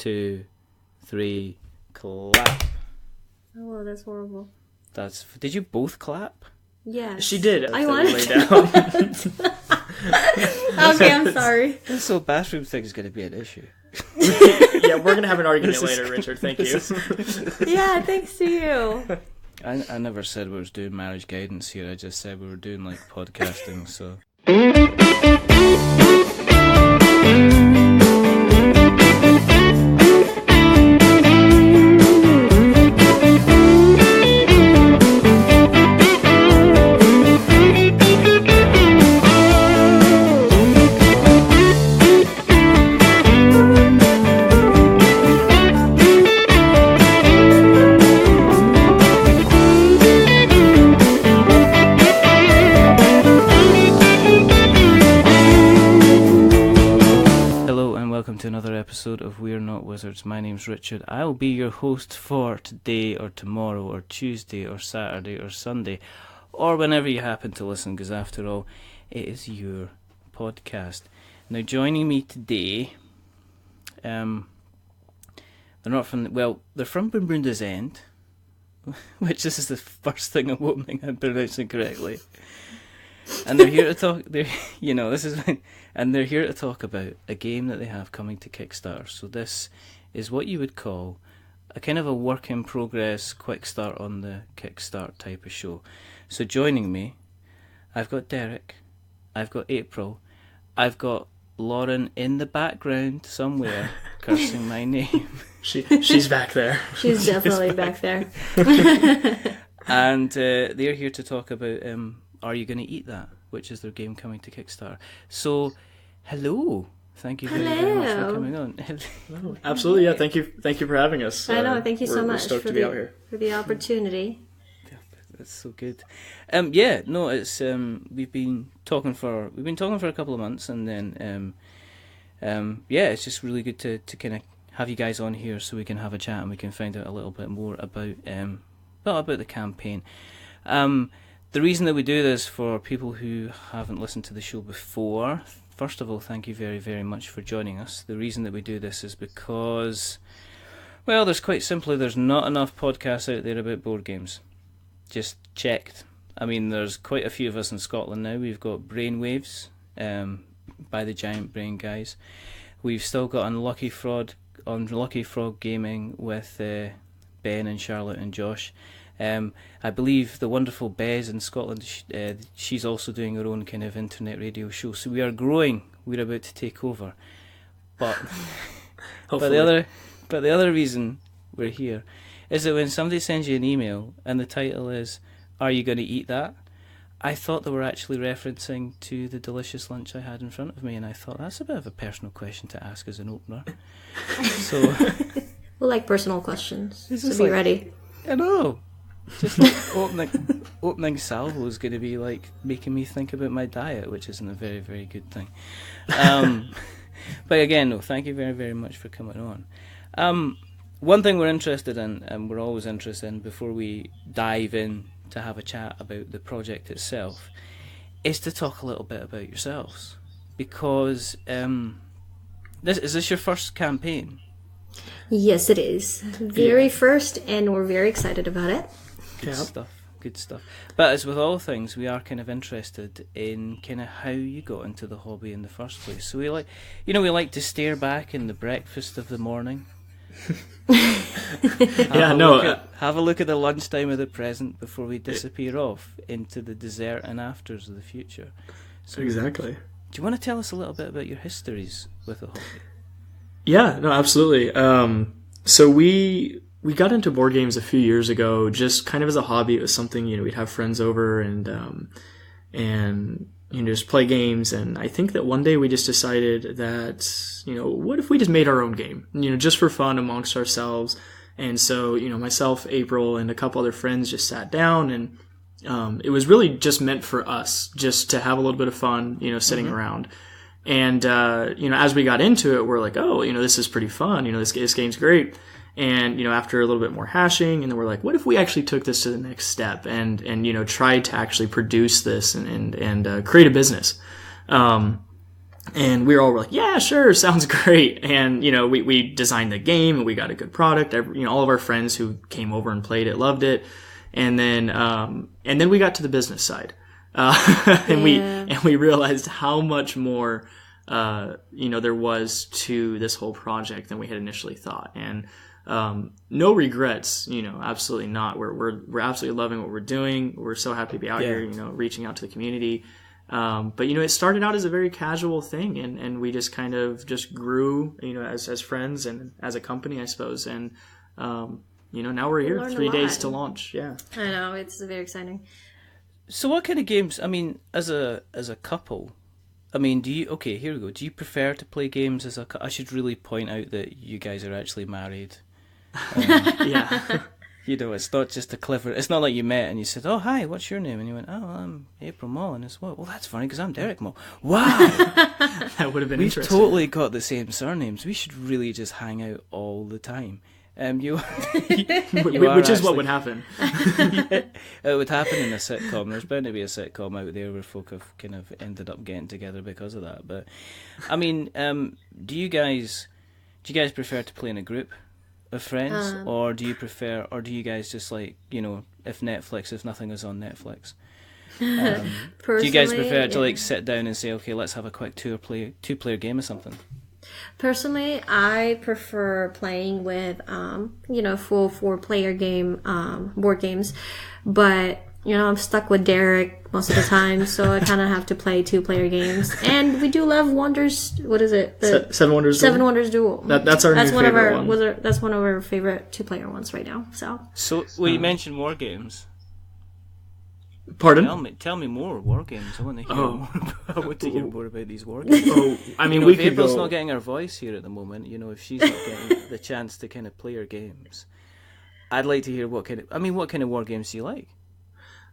2, 3, clap. Oh, that's horrible. Did you both clap? Yes. She did. I wanted lay to. down. Okay, I'm sorry. So bathroom thing is going to be an issue. Yeah, we're gonna have an argument later, Richard. Thank you. Yeah, thanks to you. I never said we was doing marriage guidance here. I just said we were doing like podcasting. So. To another episode of We're Not Wizards. My name's Richard. I'll be your host for today or tomorrow or Tuesday or Saturday or Sunday or whenever you happen to listen, because after all, it is your podcast. Now, joining me today, they're not from, well, they're from Bermooda's End, which this is the first thing I'm opening I'm pronouncing correctly. And they're here to talk. And they're here to talk about a game that they have coming to Kickstarter. So this is what you would call a kind of a work in progress, quick start on the Kickstart type of show. So joining me, I've got Daryk, I've got April, I've got Lauren in the background somewhere cursing my name. She's back there. She's definitely back there. And they're here to talk about. Are You Going to Eat That? Which is their game coming to Kickstarter. So, hello. Thank you very much for coming on. Hello. Absolutely, yeah. Thank you for having us. I know. Thank you so much for the opportunity. That's so good. It's we've been talking for a couple of months, and then it's just really good to kind of have you guys on here so we can have a chat and we can find out a little bit more about the campaign. The reason that we do this for people who haven't listened to the show before, first of all, thank you very, very much for joining us. The reason that we do this is because, well, there's not enough podcasts out there about board games. Just checked. I mean, there's quite a few of us in Scotland now. We've got Brainwaves by the Giant Brain guys. We've still got Unlucky Frog Gaming with Ben and Charlotte and Josh. I believe the wonderful Bez in Scotland, she's also doing her own kind of internet radio show. So we are growing. We're about to take over. But the other reason we're here is that when somebody sends you an email and the title is, "Are you going to eat that?" I thought they were actually referencing to the delicious lunch I had in front of me, and I thought that's a bit of a personal question to ask as an opener. So we like personal questions, so be ready. I know. Just like opening salvo is going to be like making me think about my diet, which isn't a very, very good thing. But again, no, thank you very, very much for coming on. One thing we're interested in, and we're always interested in before we dive in to have a chat about the project itself, is to talk a little bit about yourselves. Because is this your first campaign? Yes, it is. Very first, and we're very excited about it. Good stuff. But as with all things, we are kind of interested in kind of how you got into the hobby in the first place. So we like to stare back in the breakfast of the morning. Have a look at the lunchtime of the present before we disappear off into the dessert and afters of the future. So exactly. Do you want to tell us a little bit about your histories with the hobby? Yeah, no, absolutely. So we got into board games a few years ago, just kind of as a hobby. It was something, we'd have friends over and just play games. And I think that one day we just decided that, what if we just made our own game, just for fun amongst ourselves. And so, myself, April, and a couple other friends just sat down, and it was really just meant for us, just to have a little bit of fun, sitting around. And, as we got into it, we're like, oh, this is pretty fun. This game's great. And, after a little bit more hashing, and then we're like, what if we actually took this to the next step and tried to actually produce this and create a business? And we were all like, yeah, sure, sounds great. And, we designed the game and we got a good product. All of our friends who came over and played it loved it. And then we got to the business side. And we realized how much more, there was to this whole project than we had initially thought. And, no regrets, absolutely not. We're absolutely loving what we're doing. We're so happy to be out here, reaching out to the community. But it started out as a very casual thing, and we just kind of just grew, as friends and as a company, I suppose. And, now we're here 3 days to launch. Yeah. I know, it's very exciting. So what kind of games, as a couple, here we go. Do you prefer to play games as a couple? I should really point out that you guys are actually married. Yeah. It's not just it's not like you met and you said, oh, hi, what's your name? And you went, oh, I'm April Mall. And it's, well, that's funny because I'm Daryk Mall. Wow. That would have been We've interesting. totally got the same surnames. We should really just hang out all the time. Which is what would happen. It would happen in a sitcom. There's bound to be a sitcom out there where folk have kind of ended up getting together because of that. But, do you guys prefer to play in a group of friends, or do you guys just like, if nothing is on Netflix, do you guys prefer to like sit down and say, okay, let's have a quick two-player game or something? Personally, I prefer playing with full 4-player game board games, but I'm stuck with Daryk most of the time, so I kind of have to play 2-player games. And we do love Wonders. What is it? Seven Wonders. Seven Wonders Duel. That's our new favorite one. That's one of our favorite 2-player ones right now. So you mentioned war games. Pardon? Tell me more war games. I want to hear more. I want to hear more about these war games. We if April's not getting her voice here at the moment, if she's not getting the chance to kind of play her games, I'd like to hear what kind of war games do you like?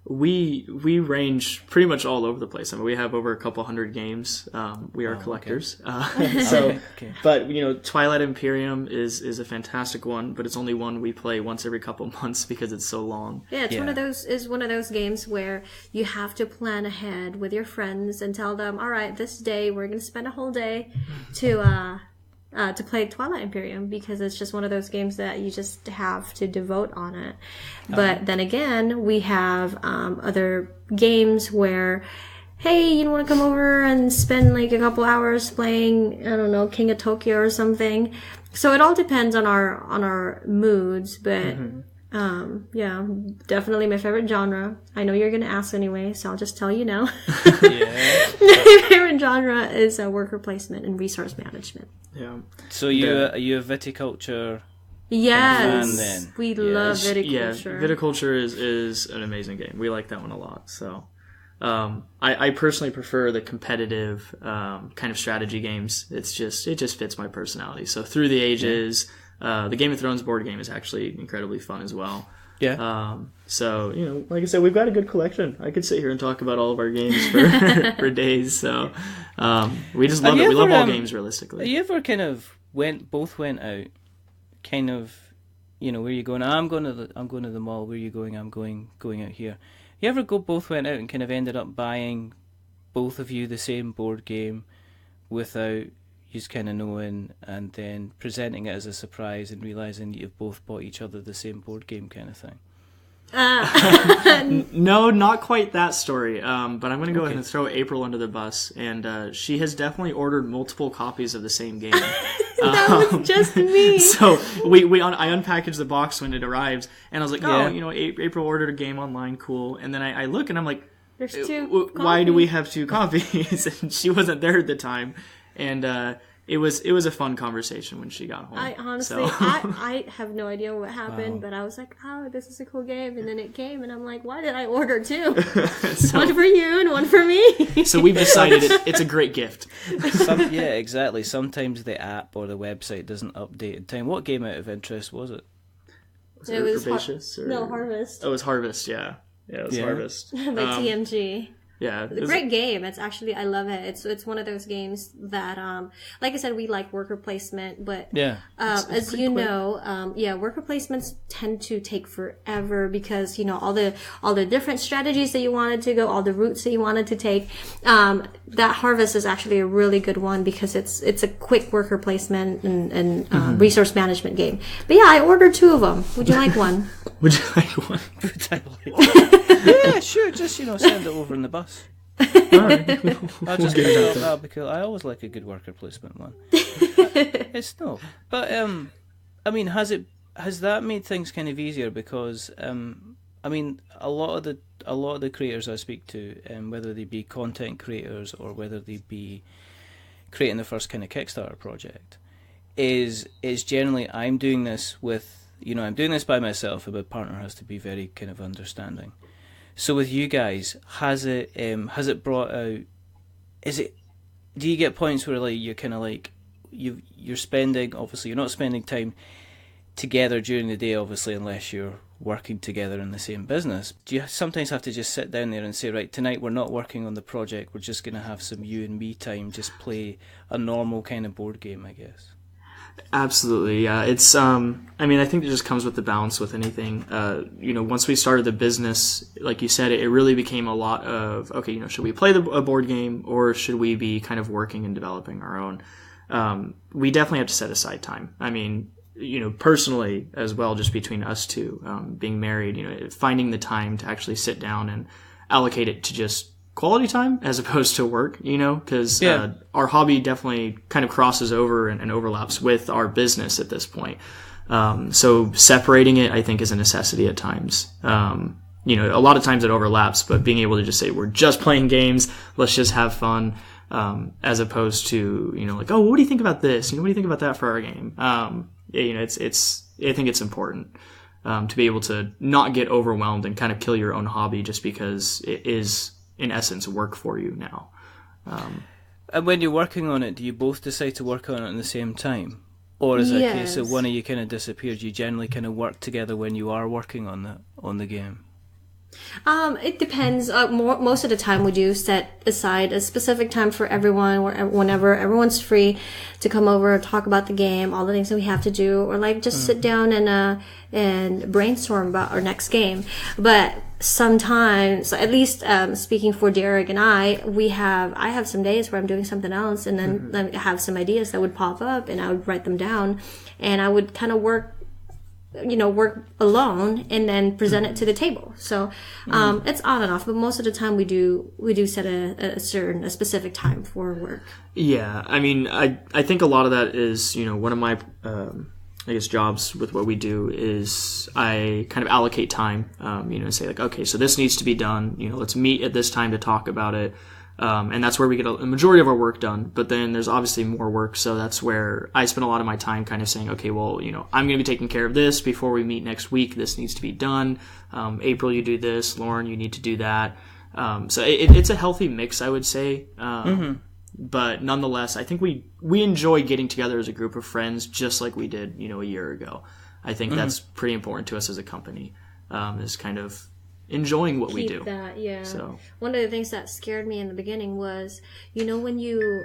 We range pretty much all over the place. We have over a couple hundred games. We are collectors. Okay. But Twilight Imperium is a fantastic one, but it's only one we play once every couple months because it's so long. Yeah, it's one of those games where you have to plan ahead with your friends and tell them, all right, this day we're going to spend a whole day to play Twilight Imperium, because it's just one of those games that you just have to devote on it. But then again, we have other games where, hey, you want to come over and spend like a couple hours playing, I don't know, King of Tokyo or something. So it all depends on our moods, but yeah, definitely my favorite genre. I know you're going to ask anyway, so I'll just tell you now. My favorite genre is worker placement and resource management. Yeah. So are you a viticulture? Yes, fan then? We love viticulture. Yeah, viticulture is an amazing game. We like that one a lot. So, I personally prefer the competitive kind of strategy games. It just fits my personality. So Through the Ages, the Game of Thrones board game is actually incredibly fun as well. Yeah. So, like I said, we've got a good collection. I could sit here and talk about all of our games for days. So, we just love it. We love all games, realistically. Have you ever kind of went out, kind of, where you going? I'm going to the mall. Where are you going? I'm going out here. You ever both went out and kind of ended up buying, both of you, the same board game without you just kind of knowing, and then presenting it as a surprise and realizing you've both bought each other the same board game kind of thing? No, not quite that story. But I'm going to go ahead and throw April under the bus, and she has definitely ordered multiple copies of the same game. That was just me. So I unpackaged the box when it arrives, and I was like, April ordered a game online, cool. And then I look and I'm like, there's two. Why do we have 2 copies? And she wasn't there at the time, and it was a fun conversation when she got home. I honestly, I have no idea what happened, but I was like, oh, this is a cool game. And then it came, and I'm like, why did I order 2? One for you and one for me. So we've decided it's a great gift. Yeah, exactly. Sometimes the app or the website doesn't update in time. What game out of interest was it? It was Herbaceous? Harvest. Oh, it was Harvest, yeah. Yeah, it was Harvest. By TMG. Yeah. Great game. It's actually, I love it. It's one of those games that, like I said, we like worker placement, but as you know, worker placements tend to take forever because, you know, all the different strategies that you wanted to go, all the routes that you wanted to take. That Harvest is actually a really good one because it's a quick worker placement and resource management game. But yeah, I ordered 2 of them. Would you like one? Would you like one? Would I like Yeah, sure. Just, you know, send it over in the bus. All right. I'll just get it out because I always like a good worker placement one. It's no, but I mean, has that made things kind of easier? Because I mean, a lot of the creators I speak to, whether they be content creators or whether they be creating the first kind of Kickstarter project, is generally I'm doing this by myself, and my partner has to be very kind of understanding. So with you guys, has it brought out? Do you get points where like you're kind of like you're spending, obviously you're not spending time together during the day, obviously, unless you're working together in the same business. Do you sometimes have to just sit down there and say, right, tonight we're not working on the project, we're just going to have some you and me time, just play a normal kind of board game, I guess? Absolutely, yeah. It's I mean, I think it just comes with the balance with anything. You know, once we started the business, like you said, it really became a lot of, okay, you know, should we play a board game or should we be kind of working and developing our own? We definitely have to set aside time. I mean, you know, personally as well, just between us two, being married, you know, finding the time to actually sit down and allocate it to just quality time as opposed to work, you know, because our hobby definitely kind of crosses over and overlaps with our business at this point. So separating it, I think, is a necessity at times. You know, a lot of times it overlaps, but being able to just say, we're just playing games, let's just have fun, as opposed to, you know, like, oh, what do you think about this? You know, what do you think about that for our game? You know, I think it's important, to be able to not get overwhelmed and kind of kill your own hobby just because it is, in essence, work for you now. And when you're working on it, do you both decide to work on it at the same time? Or is it a case of one of you kind of disappears? You generally kind of work together when you are working on the game? It depends. Most of the time we do set aside a specific time for everyone, whenever everyone's free to come over, talk about the game, all the things that we have to do, or like just sit down and brainstorm about our next game. But sometimes, at least speaking for Daryk and I have some days where I'm doing something else, and then I have some ideas that would pop up, and I would write them down, and I would kind of work alone and then present it to the table. So it's on and off, but most of the time we do set a specific time for work. Yeah, I mean, I think a lot of that is, you know, one of my I guess jobs with what we do is I kind of allocate time, you know, and say like, okay, so this needs to be done, you know, let's meet at this time to talk about it. And that's where we get a majority of our work done. But then there's obviously more work. So that's where I spend a lot of my time kind of saying, okay, well, you know, I'm going to be taking care of this before we meet next week. This needs to be done. April, you do this. Lauren, you need to do that. So it's a healthy mix, I would say. But nonetheless, I think we enjoy getting together as a group of friends just like we did, you know, a year ago. I think that's pretty important to us as a company, is kind of enjoying what we do. That, yeah. So one of the things that scared me in the beginning was, you know, when you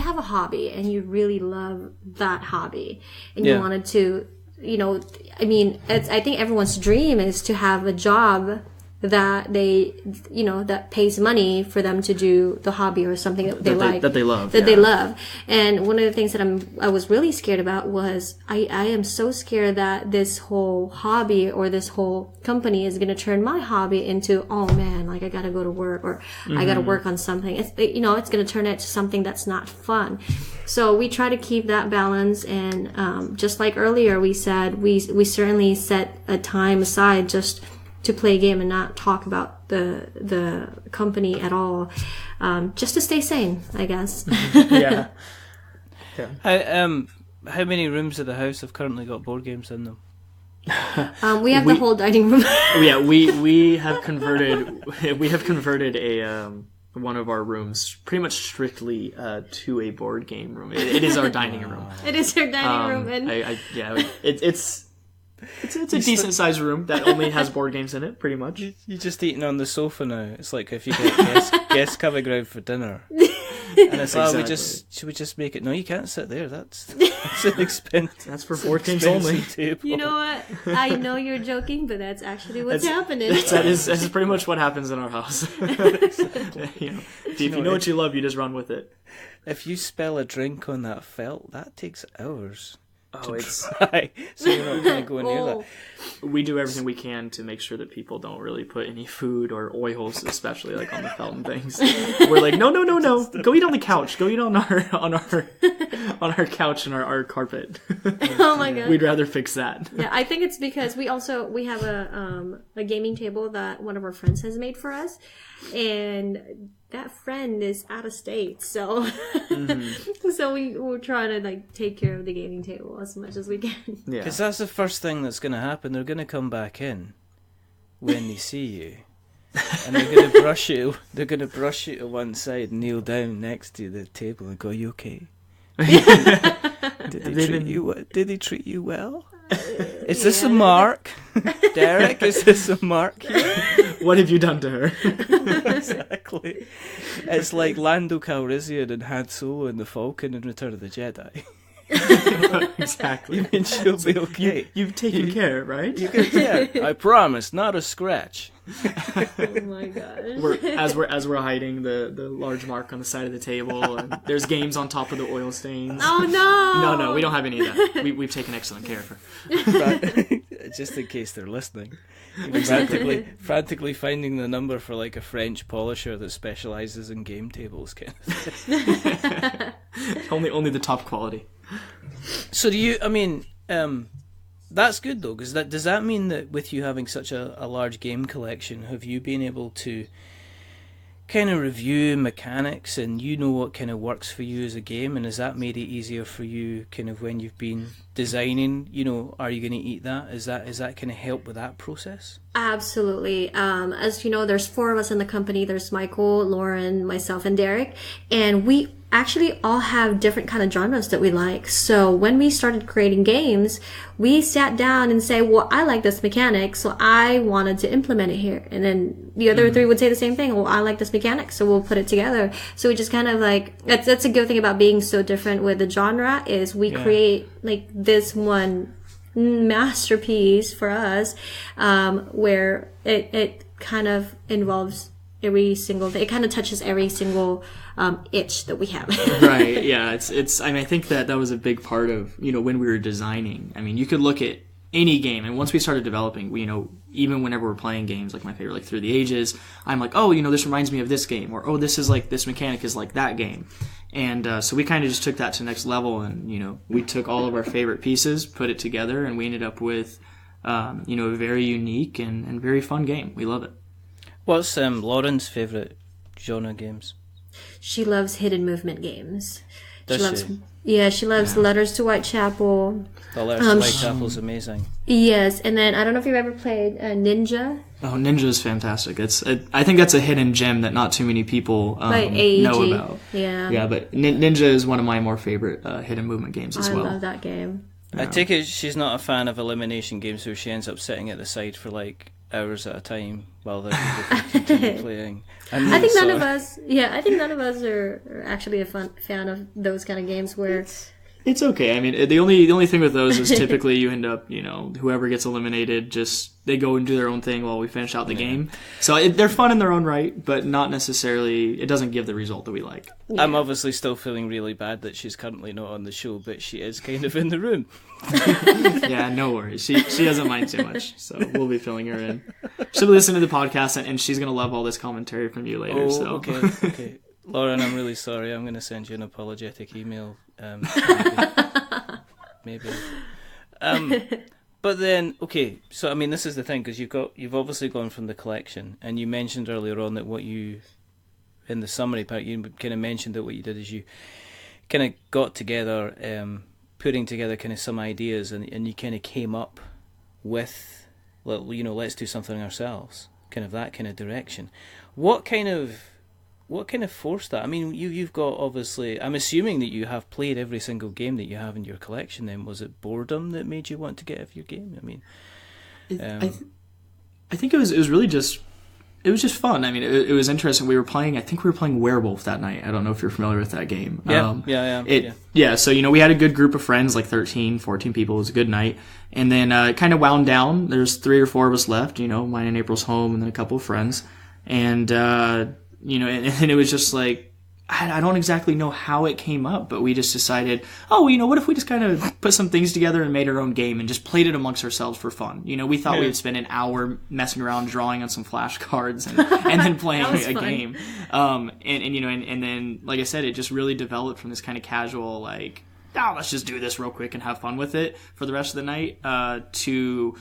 have a hobby and you really love that hobby and you wanted to, you know, I mean, I think everyone's dream is to have a job that they, you know, that pays money for them to do the hobby or something that they like. That they love. They love. And one of the things that I was really scared about was I am so scared that this whole hobby or this whole company is going to turn my hobby into, oh man, like I got to go to work or I got to work on something. It's, you know, it's going to turn it to something that's not fun. So we try to keep that balance. And just like earlier we said, we certainly set a time aside just to play a game and not talk about the company at all, just to stay sane, I guess. Yeah. How many rooms of the house have currently got board games in them? We have the whole dining room. Yeah, we have converted a one of our rooms pretty much strictly to a board game room. It is our dining room. It is our dining room, and It's a decent sized room that only has board games in it, pretty much. You're just eating on the sofa now. It's like if you get guests coming round for dinner. And it's like, should we just make it? No, you can't sit there. That's an expensive. That's for board games only. Table. You know what? I know you're joking, but that's actually what's happening. That is pretty much what happens in our house. If you know what you love, you just run with it. If you spill a drink on that felt, that takes hours. It's dry. So you're not going to go near that. We do everything we can to make sure that people don't really put any food or oils, especially like on the felt and things. We're like, no. Go eat on the couch. Go eat on our couch and our carpet. Oh my god. We'd rather fix that. Yeah, I think it's because we have a gaming table that one of our friends has made for us, and that friend is out of state, so so we're trying to like take care of the gaming table as much as we can. Yeah, because that's the first thing that's going to happen. They're going to come back in when they see you, and they're going to brush you. They're going to brush you to one side, kneel down next to the table, and go, "You okay? Did they treat you well? Is this a mark, Daryk? Is this a mark? What have you done to her?" Exactly. It's like Lando Calrissian and Han Solo in The Falcon and Return of the Jedi. Exactly. You mean she'll be okay? You've taken care, right? I promise, not a scratch. Oh my gosh. As we're hiding the large mark on the side of the table, and there's games on top of the oil stains. Oh no! No, we don't have any of that. We've taken excellent care of her. Right. Just in case they're listening. Frantically finding the number for like a French polisher that specialises in game tables, kind of thing. Only the top quality. So that's good though, because does that mean that with you having such a large game collection, have you been able to kind of review mechanics and you know what kind of works for you as a game, and has that made it easier for you kind of when you've been designing, are you going to eat that? Is that kind of help with that process? Absolutely. As you know, there's 4 of us in the company. There's Michael, Lauren, myself, and Daryk, and we actually all have different kind of genres that we like. So when we started creating games, we sat down and say, well, I like this mechanic, so I wanted to implement it here. And then the other 3 would say the same thing. Well, I like this mechanic, so we'll put it together. So we just kind of like, that's a good thing about being so different with the genre, is we create like this one masterpiece for us, where it kind of involves every single thing. It kind of touches every single itch that we have. Right. Yeah. It's. I mean, I think that was a big part of when we were designing. I mean, you could look at any game, and once we started developing, even whenever we're playing games, like my favorite, like Through the Ages, I'm like, oh, this reminds me of this game, or oh, this is like this mechanic is like that game, and so we kind of just took that to the next level, and we took all of our favorite pieces, put it together, and we ended up with a very unique and very fun game. We love it. What's Lauren's favourite genre games? She loves hidden movement games. Does she? Yeah, she loves Letters to Whitechapel. The Letters to Whitechapel's amazing. Yes, and then I don't know if you've ever played Ninja. Oh, Ninja is fantastic. I think that's a hidden gem that not too many people know about. Yeah, but Ninja is one of my more favorite hidden movement games as well. I love that game. I take it she's not a fan of elimination games, where she ends up sitting at the side for like hours at a time while they're continue playing. I think none of us are actually a fan of those kind of games where it's okay. I mean, the only thing with those is typically you end up, whoever gets eliminated, they go and do their own thing while we finish out the game. So they're fun in their own right, but not necessarily, it doesn't give the result that we like. Yeah. I'm obviously still feeling really bad that she's currently not on the show, but she is kind of in the room. Yeah, no worries. She doesn't mind too much, so we'll be filling her in. She'll be listening to the podcast, and she's going to love all this commentary from you later. Okay. Lauren, I'm really sorry. I'm going to send you an apologetic email. Maybe. But then, okay. So I mean, this is the thing, because you've obviously gone from the collection, and you mentioned earlier on that in the summary part, you kind of mentioned that what you did is you kind of got together, putting together kind of some ideas, and you kind of came up with, let's do something ourselves, kind of that kind of direction. What kind of what kind of forced that? I mean, you've got, obviously, I'm assuming that you have played every single game that you have in your collection. Then was it boredom that made you want to get your game? I mean, I think it was really just. It was just fun. I mean, it was interesting. I think we were playing Werewolf that night. I don't know if you're familiar with that game. Yeah. So, we had a good group of friends, like 13, 14 people. It was a good night. And then it kind of wound down. There's 3 or 4 of us left, mine and April's home, and then a couple of friends. And, and it was just like, I don't exactly know how it came up, but we just decided, what if we just kind of put some things together and made our own game and just played it amongst ourselves for fun? We thought we would spend an hour messing around, drawing on some flashcards, and then playing a game. And then, like I said, it just really developed from this kind of casual, like, let's just do this real quick and have fun with it for the rest of the night, to...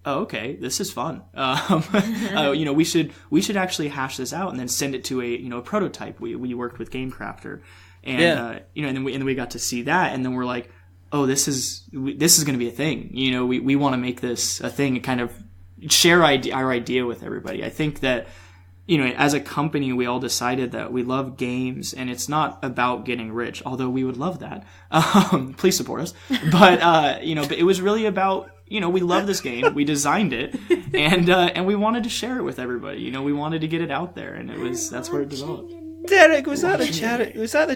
Oh, okay, this is fun. We should actually hash this out and then send it to a prototype. We worked with Game Crafter, and and then we got to see that, and then we're like, oh, this is going to be a thing. We want to make this a thing and kind of share our idea with everybody. I think that as a company, we all decided that we love games, and it's not about getting rich, although we would love that. Please support us. But but it was really about. We love this game. We designed it, and we wanted to share it with everybody. We wanted to get it out there, and that's where it developed. Daryk, was that a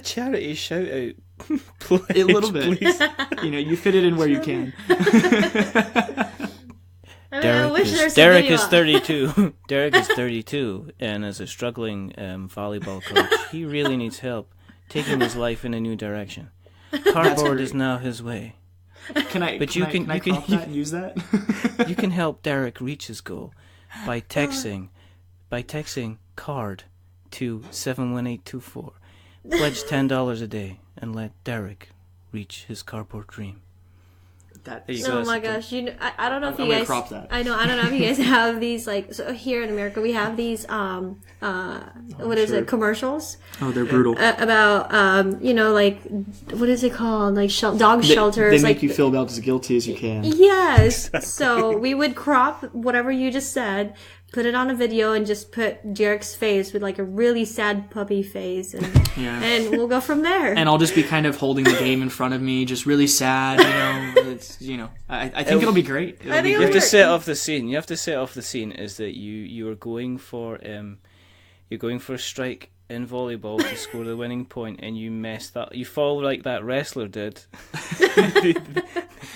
charity shout out? A little bit. Please. You fit it in where you can. Daryk is 32. Daryk is 32, and as a struggling volleyball coach, he really needs help taking his life in a new direction. Cardboard is now his way. Can I crop that and use that? You can help Daryk reach his goal by texting card to 71824. Pledge $10 a day and let Daryk reach his cardboard dream. Oh my gosh! I don't know if you guys. Crop that. I don't know if you guys have these so here in America we have these what is it, commercials? Oh, they're brutal. About what is it called, like dog shelters. They make you feel about as guilty as you can. Yes. So we would crop whatever you just said, put it on a video, and just put Daryk's face with like a really sad puppy face, and and we'll go from there. And I'll just be kind of holding the game in front of me, just really sad. It's I think it'll be great. You have to set off the scene. Is that you are going for a strike in volleyball to score the winning point, and you messed up. You fall like that wrestler did.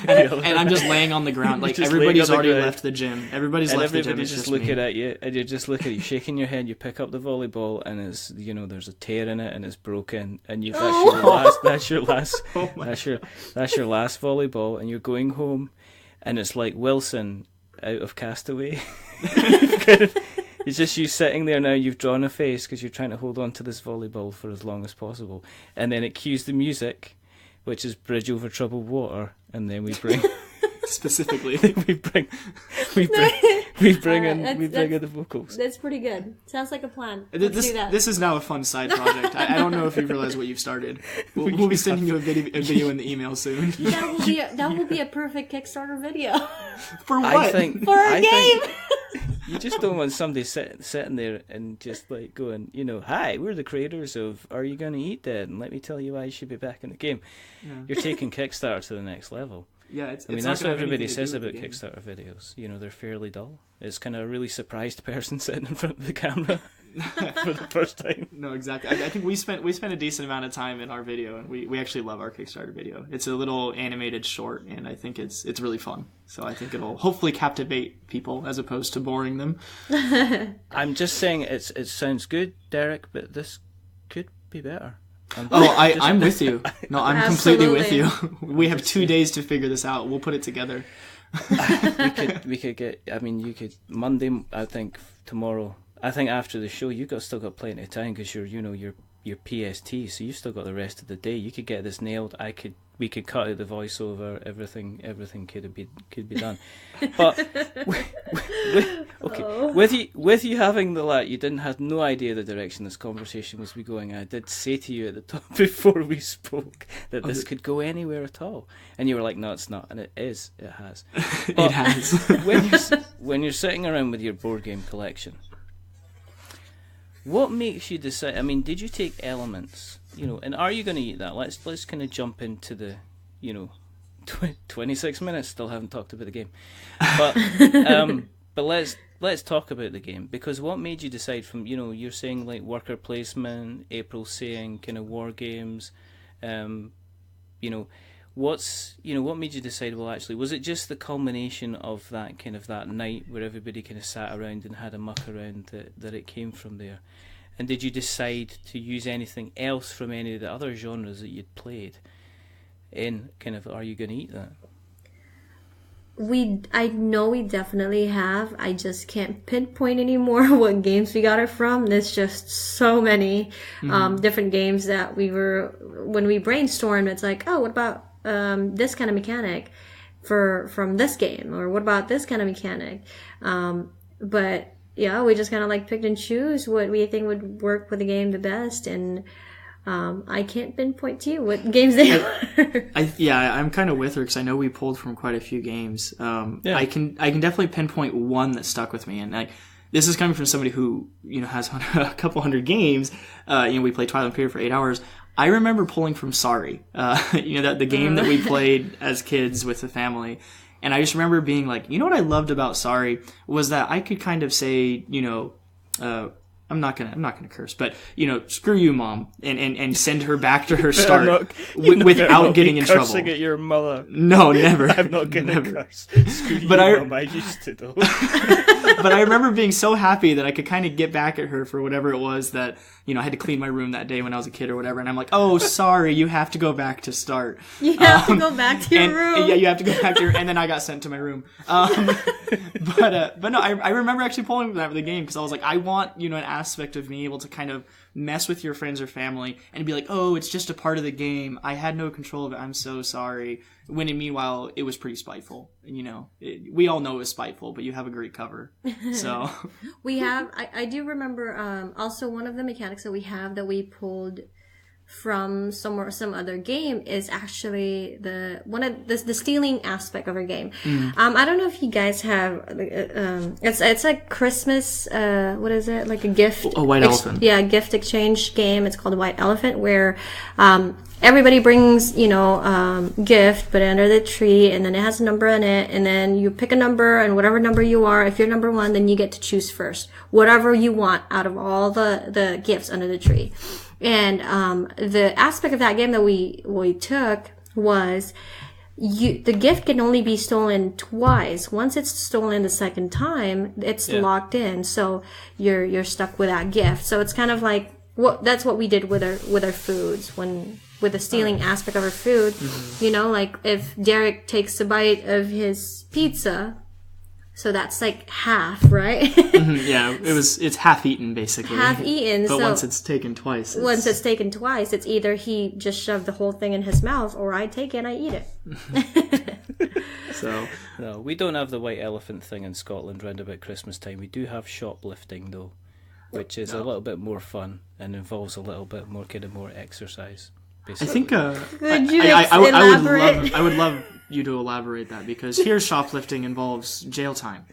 and I'm just laying on the ground. Like, everybody's already left the gym. Everybody's left the gym. Everybody's just looking at you, and you're just looking at you, shaking your head. You pick up the volleyball, and it's there's a tear in it, and it's broken, and that's your last volleyball, and you're going home, and it's like Wilson out of Castaway. It's just you sitting there now. You've drawn a face because you're trying to hold on to this volleyball for as long as possible, and then it cues the music, which is "Bridge Over Troubled Water," and then we bring specifically we bring in the vocals. That's pretty good. Sounds like a plan. Let's do that. This is now a fun side project. I don't know if you realize what you've started. We'll be sending you a video in the email soon. That will be a perfect Kickstarter video. For what? For our game. You just don't want somebody sitting there and just like going, hi, we're the creators of Are You Gonna Eat Dead? And let me tell you why you should be back in the game. Yeah. You're taking Kickstarter to the next level. Yeah, that's what everybody says about Kickstarter videos. They're fairly dull. It's kind of a really surprised person sitting in front of the camera for the first time. No, exactly. I think we spent a decent amount of time in our video, and we actually love our Kickstarter video. It's a little animated short, and I think it's really fun. So I think it'll hopefully captivate people as opposed to boring them. I'm just saying it sounds good, Daryk, but this could be better. I'm with you. No, I'm completely with you. We have 2 days to figure this out. We'll put it together. we could get. I mean, you could Monday. I think tomorrow. I think after the show, still got plenty of time because you're PST, so you've still got the rest of the day. You could get this nailed. We could cut out the voiceover. Everything could be done. But with you having you had no idea the direction this conversation was going. I did say to you at the top before we spoke that this could go anywhere at all, and you were like, "No, it's not," and it is. It has. It has. when you're sitting around with your board game collection, what makes you decide? I mean, did you take elements? And are you going to eat that? Let's kind of jump into the, 26 minutes. Still haven't talked about the game, but but let's talk about the game, because what made you decide from you're saying like worker placement, April saying kind of war games, what made you decide? Well, actually, was it just the culmination of that night where everybody kind of sat around and had a muck around that it came from there? And did you decide to use anything else from any of the other genres that you'd played in kind of Are You Gonna Eat That? I know we definitely have. I just can't pinpoint anymore what games we got it from. There's just so many different games that when we brainstormed, it's like, oh, what about this kind of mechanic from this game, or what about this kind of mechanic? But yeah, we just kind of like picked and choose what we think would work with the game the best, and I can't pinpoint to you what games they were. I'm kind of with her because I know we pulled from quite a few games. I can definitely pinpoint one that stuck with me, and this is coming from somebody who has a couple hundred games. We played Twilight Imperium for 8 hours. I remember pulling from Sorry, the game that we played as kids with the family. And I just remember being like, what I loved about Sorry was that I could kind of say, I'm not gonna curse, but screw you, Mom, and send her back to her start without getting in trouble. Cursing at your mother? No, never. I'm not gonna curse. Screw you, Mom. I used to though. But I remember being so happy that I could kind of get back at her for whatever it was that I had to clean my room that day when I was a kid or whatever, and I'm like, oh, sorry, you have to go back to start. You have to go back to your room. Yeah, you have to go back to your, and then I got sent to my room. But no, I remember actually pulling that for the game because I was like, I want an aspect of being able to kind of mess with your friends or family and be like, oh, it's just a part of the game. I had no control of it. I'm so sorry. When meanwhile, it was pretty spiteful. We all know it was spiteful, but you have a great cover. So we have. I do remember also one of the mechanics that we have that we pulled from some other game is actually the stealing aspect of our game. I don't know if you guys have it's like Christmas what is it, like a gift, a white elephant, gift exchange game. It's called a White Elephant, where everybody brings gift, but under the tree, and then it has a number in it, and then you pick a number, and whatever number you are, if you're number 1, then you get to choose first whatever you want out of all the gifts under the tree. And the aspect of that game that we took was the gift can only be stolen twice. Once it's stolen the second time, it's locked in, so you're stuck with that gift. So it's kind of like that's what we did with our foods with the stealing aspect of our food. Like if Daryk takes a bite of his pizza, so that's like half, right? Yeah, it's half eaten basically. Half eaten. But once it's taken twice, it's either he just shoved the whole thing in his mouth, or I take it and I eat it. So no, we don't have the white elephant thing in Scotland round about Christmas time. We do have shoplifting though, which is a little bit more fun and involves a little bit more more exercise. Basically. I think could you elaborate? I would love you to elaborate that, because here shoplifting involves jail time.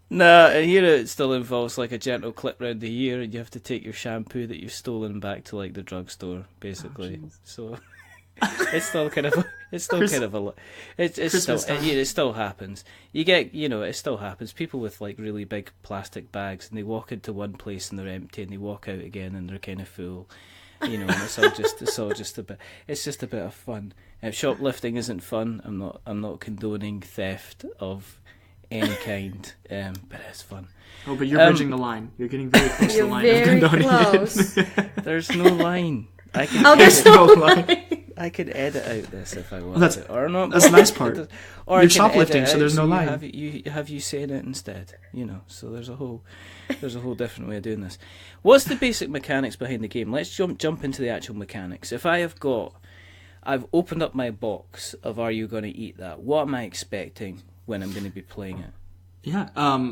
Nah, and here it still involves like a gentle clip round the ear, and you have to take your shampoo that you've stolen back to like the drugstore, basically. So it's still kind of it still happens. You get it still happens. People with like really big plastic bags, and they walk into one place and they're empty, and they walk out again and they're kind of full. And it's just a bit of fun. Shoplifting isn't fun. I'm not condoning theft of any kind, but it's fun. Oh, but you're bridging the line. You're getting very close to the line. You're very close. There's no line. There's no line. I could edit out this if I want to, or not. That's the nice part. Or you're shoplifting, so there's no line. Have you saying it instead? So there's a whole different way of doing this. What's the basic mechanics behind the game? Let's jump into the actual mechanics. If I've opened up my box of Are You Gonna Eat That? What am I expecting when I'm going to be playing it? Yeah.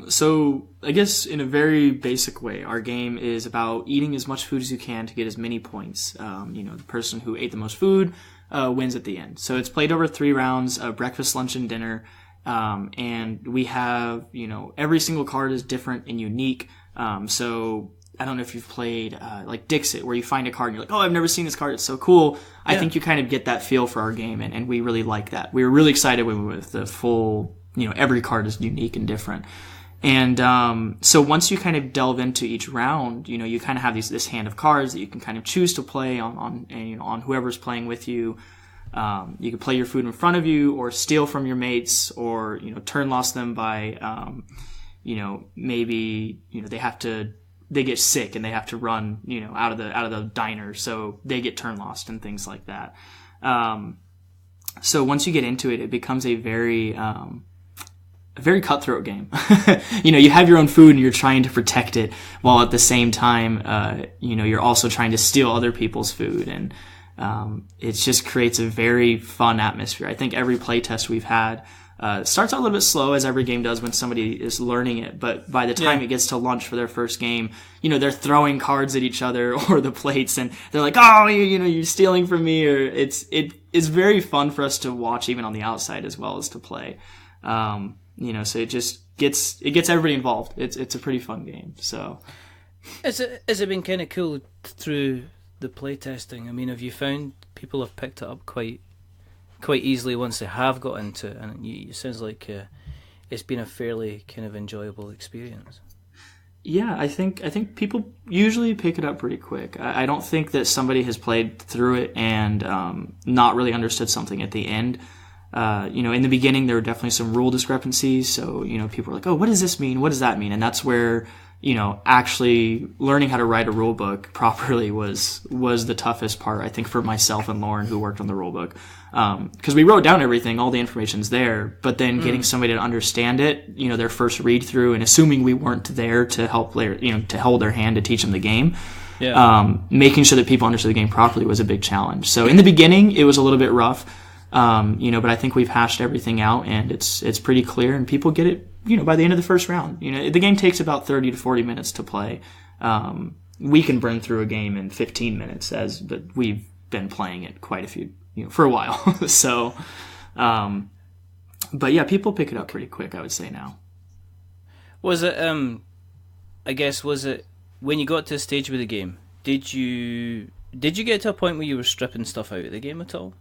So I guess in a very basic way, our game is about eating as much food as you can to get as many points. The person who ate the most food wins at the end. So it's played over 3 rounds: breakfast, lunch, and dinner. And we have, every single card is different and unique. So I don't know if you've played like Dixit, where you find a card and you're like, oh, I've never seen this card. It's so cool. I think you kind of get that feel for our game, and we really like that. We were really excited when we went with the full, every card is unique and different. And so once you kind of delve into each round, you kind of have this hand of cards that you can kind of choose to play on whoever's playing with you. You can play your food in front of you, or steal from your mates, or turn loss them by maybe they get sick and they have to run out of the diner, so they get turn lost and things like that. So once you get into it, it becomes a very cutthroat game. You have your own food and you're trying to protect it, while at the same time, you're also trying to steal other people's food. And it just creates a very fun atmosphere. I think every playtest we've had starts out a little bit slow, as every game does when somebody is learning it. But by the time it gets to lunch for their first game, they're throwing cards at each other or the plates, and they're like, "Oh, you're stealing from me." Or it's very fun for us to watch, even on the outside, as well as to play. So it just gets everybody involved. It's a pretty fun game. So, has it been kind of cool through the playtesting? I mean, have you found people have picked it up quite easily once they have got into it? And it sounds like it's been a fairly kind of enjoyable experience. Yeah, I think people usually pick it up pretty quick. I don't think that somebody has played through it and not really understood something at the end. In the beginning, there were definitely some rule discrepancies. So, people were like, oh, what does this mean? What does that mean? And that's where, actually learning how to write a rule book properly was the toughest part, I think, for myself and Lauren, who worked on the rule book. Cause we wrote down everything, all the information's there, but then getting somebody to understand it, their first read through, and assuming we weren't there to help to hold their hand to teach them the game. Yeah. Making sure that people understood the game properly was a big challenge. So in the beginning, it was a little bit rough. But I think we've hashed everything out, and it's pretty clear, and people get it, by the end of the first round. The game takes about 30 to 40 minutes to play. We can burn through a game in 15 minutes, but we've been playing it quite a few, for a while. So, but yeah, people pick it up pretty quick, I would say now. Was it, was it when you got to a stage with the game, did you get to a point where you were stripping stuff out of the game at all?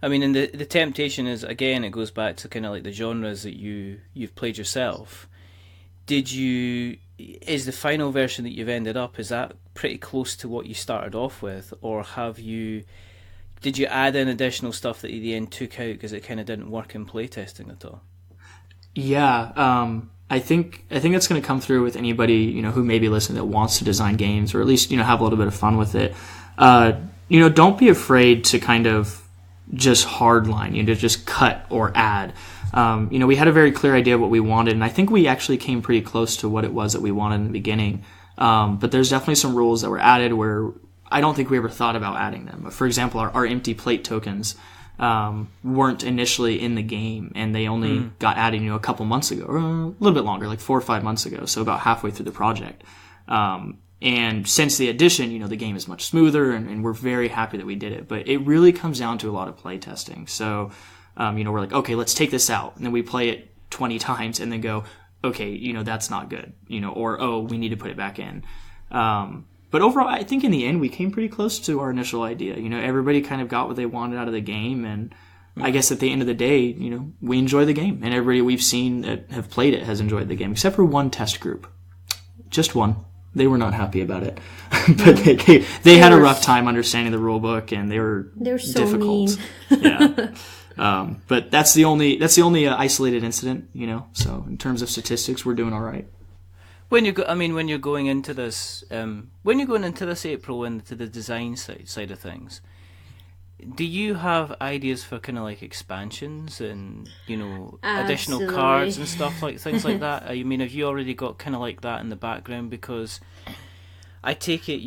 I mean, and the temptation is, again, it goes back to kind of like the genres that you've played yourself. Is the final version that you've ended up, is that pretty close to what you started off with, or did you add in additional stuff that you then took out because it kind of didn't work in playtesting at all? Yeah, I think that's going to come through with anybody, who may be listening that wants to design games, or at least, have a little bit of fun with it. Don't be afraid to kind of just hardline, to just cut or add. We had a very clear idea of what we wanted, and I think we actually came pretty close to what it was that we wanted in the beginning. But there's definitely some rules that were added where I don't think we ever thought about adding them. For example, our empty plate tokens weren't initially in the game, and they only got added, a couple months ago, or a little bit longer, like 4 or 5 months ago, so about halfway through the project. And since the addition, the game is much smoother, and we're very happy that we did it. But it really comes down to a lot of play testing. So, we're like, okay, let's take this out. And then we play it 20 times and then go, okay, that's not good, or, oh, we need to put it back in. But overall, I think in the end, we came pretty close to our initial idea. Everybody kind of got what they wanted out of the game. And I guess at the end of the day, we enjoy the game. And everybody we've seen that have played it has enjoyed the game, except for one test group. Just one. They were not happy about it, but they had a rough time understanding the rule book, and they were so difficult. Mean. Yeah, but that's the only isolated incident, So in terms of statistics, we're doing all right. When you're going into this, April, into the design side of things, do you have ideas for kind of like expansions and additional cards and stuff like things like that? I mean, have you already got kind of like that in the background? Because I take it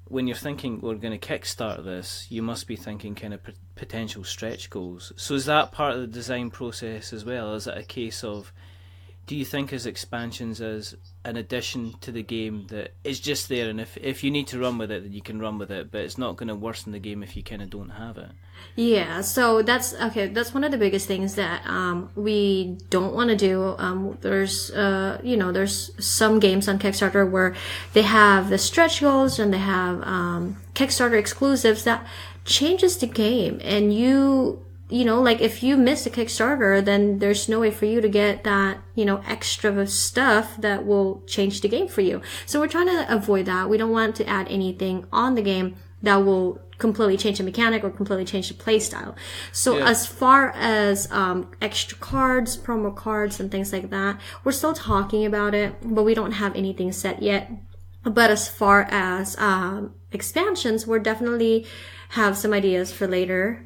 when you're thinking we're going to kickstart this, you must be thinking kind of potential stretch goals. So is that part of the design process as well? Is it a case of do you think as expansions as an addition to the game that is just there, and if you need to run with it, then you can run with it, but it's not going to worsen the game if you kind of don't have it? Yeah, so that's one of the biggest things that we don't want to do. There's some games on Kickstarter where they have the stretch goals and they have Kickstarter exclusives that changes the game, and like if you miss a Kickstarter, then there's no way for you to get that, extra stuff that will change the game for you. So we're trying to avoid that. We don't want to add anything on the game that will completely change the mechanic or completely change the play style. So as far as extra cards, promo cards, and things like that, we're still talking about it, but we don't have anything set yet. But as far as expansions, we're definitely have some ideas for later.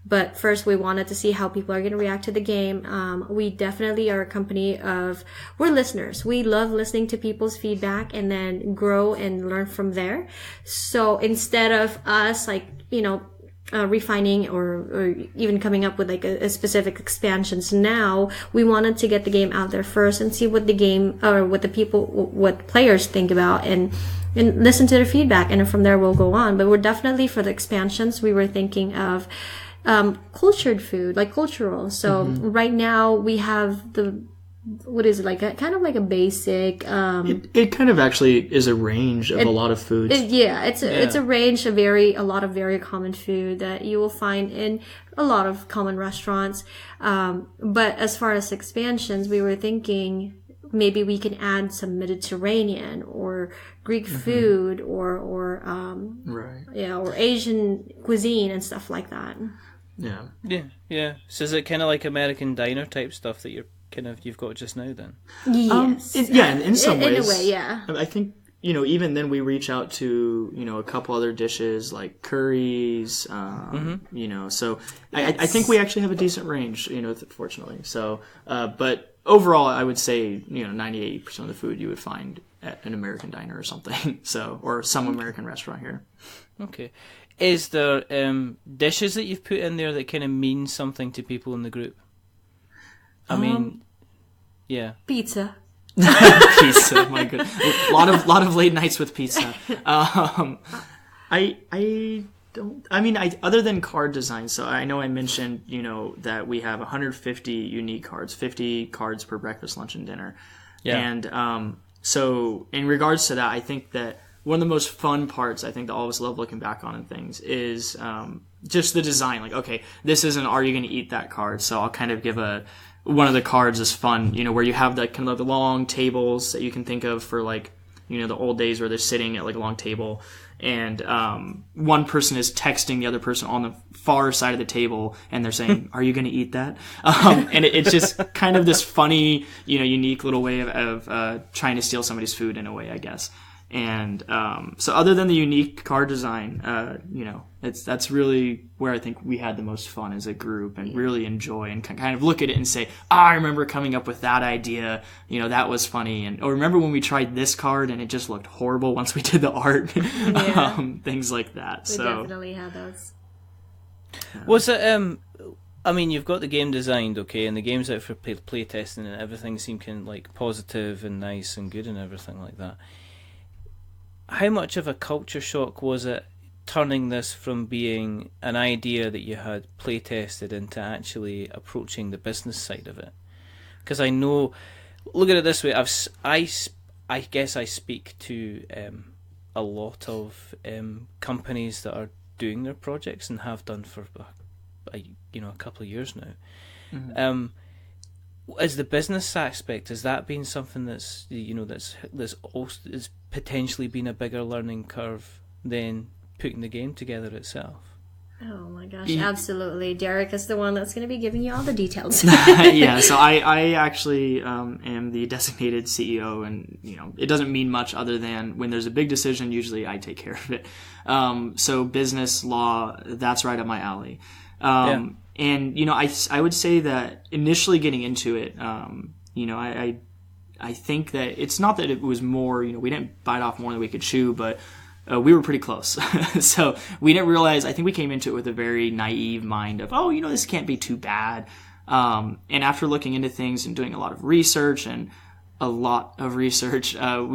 But first we wanted to see how people are going to react to the game. We definitely are a company we're listeners. We love listening to people's feedback and then grow and learn from there. So instead of us refining or even coming up with a specific expansions now, we wanted to get the game out there first and see what the game or what players think about and listen to their feedback, and from there we'll go on. But we're definitely, for the expansions, we were thinking of cultured food, like cultural. So right now we have what is it, kind of like a basic it kind of actually is a range of a lot of foods. It's a range of a lot of very common food that you will find in a lot of common restaurants. But as far as expansions, we were thinking maybe we can add some Mediterranean or Greek food or or Asian cuisine and stuff like that. Yeah. So is it kind of like American diner type stuff that you've got just now then? Yes. In some ways. In a way, yeah. I think, even then we reach out to, a couple other dishes like curries, so I think we actually have a decent range, fortunately. So, but overall, I would say, 98% of the food you would find at an American diner or something. So, or some American restaurant here. Okay. Is there dishes that you've put in there that kind of mean something to people in the group? I mean, yeah. Pizza. Pizza, my goodness. A lot of late nights with pizza. Other than card design, so I know I mentioned, that we have 150 unique cards, 50 cards per breakfast, lunch, and dinner. Yeah. And so in regards to that, I think that one of the most fun parts, I think that all of us love looking back on and things, is just the design. Like, okay, this isn't "Are you going to eat that" card? So I'll kind of give one of the cards is fun, where you have the kind of the long tables that you can think of for the old days where they're sitting at a long table, and one person is texting the other person on the far side of the table, and they're saying, "Are you going to eat that?" And it's just kind of this funny, unique little way of trying to steal somebody's food in a way, I guess. And so other than the unique card design, that's really where I think we had the most fun as a group and really enjoy and kind of look at it and say, I remember coming up with that idea, that was funny. And remember when we tried this card and it just looked horrible once we did the art, things like that. We definitely had those. Was it, you've got the game designed, okay, and the game's out for play testing and everything seemed kind of positive and nice and good and everything like that. How much of a culture shock was it turning this from being an idea that you had play tested into actually approaching the business side of it? Because I know, look at it this way, I guess I speak to a lot of companies that are doing their projects and have done for a couple of years now. Mm-hmm. As the business aspect, has that been something that's also is potentially been a bigger learning curve than putting the game together itself? Oh my gosh, absolutely. Daryk is the one that's going to be giving you all the details. Yeah, so I actually am the designated CEO, and it doesn't mean much other than when there's a big decision, usually I take care of it. So business law, that's right up my alley. And I would say that initially getting into it, I think that it's not that it was more, we didn't bite off more than we could chew, but we were pretty close. So we didn't realize, I think we came into it with a very naive mind of, this can't be too bad. And after looking into things and doing a lot of research, we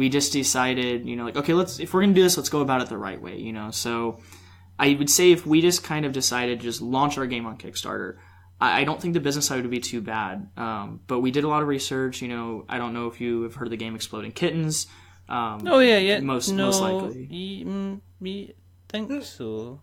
just decided, like, okay, if we're going to do this, let's go about it the right way, So I would say if we just kind of decided to just launch our game on Kickstarter, I don't think the business side would be too bad. But we did a lot of research, I don't know if you have heard of the game Exploding Kittens. Oh yeah. Most likely. Think so.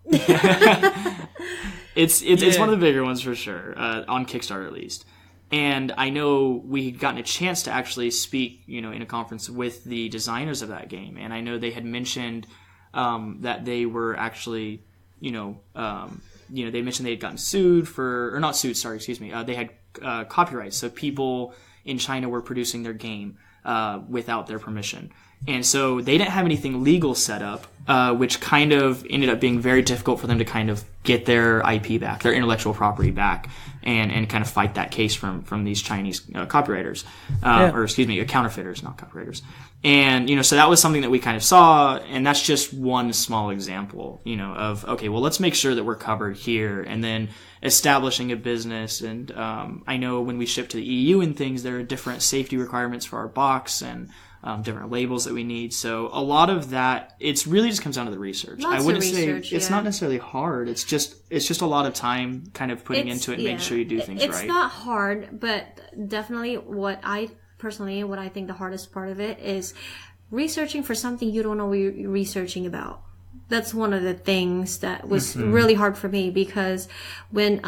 It's one of the bigger ones for sure, on Kickstarter at least. And I know we had gotten a chance to actually speak, in a conference with the designers of that game. And I know they had mentioned that they were actually, they mentioned they had gotten they had copyrights. So people in China were producing their game without their permission. And so they didn't have anything legal set up, which kind of ended up being very difficult for them to kind of get their IP back, their intellectual property back, and kind of fight that case from these Chinese copywriters, counterfeiters, not copywriters. And, so that was something that we kind of saw, and that's just one small example, of, okay, well, let's make sure that we're covered here, and then establishing a business. And I know when we ship to the EU and things, there are different safety requirements for our box and different labels that we need. So a lot of that, it's really just comes down to the research. I wouldn't say it's not necessarily hard. It's just a lot of time kind of putting into it and making sure you do things right. It's not hard, but definitely what I think the hardest part of it is researching for something you don't know what you're researching about. That's one of the things that was really hard for me, because when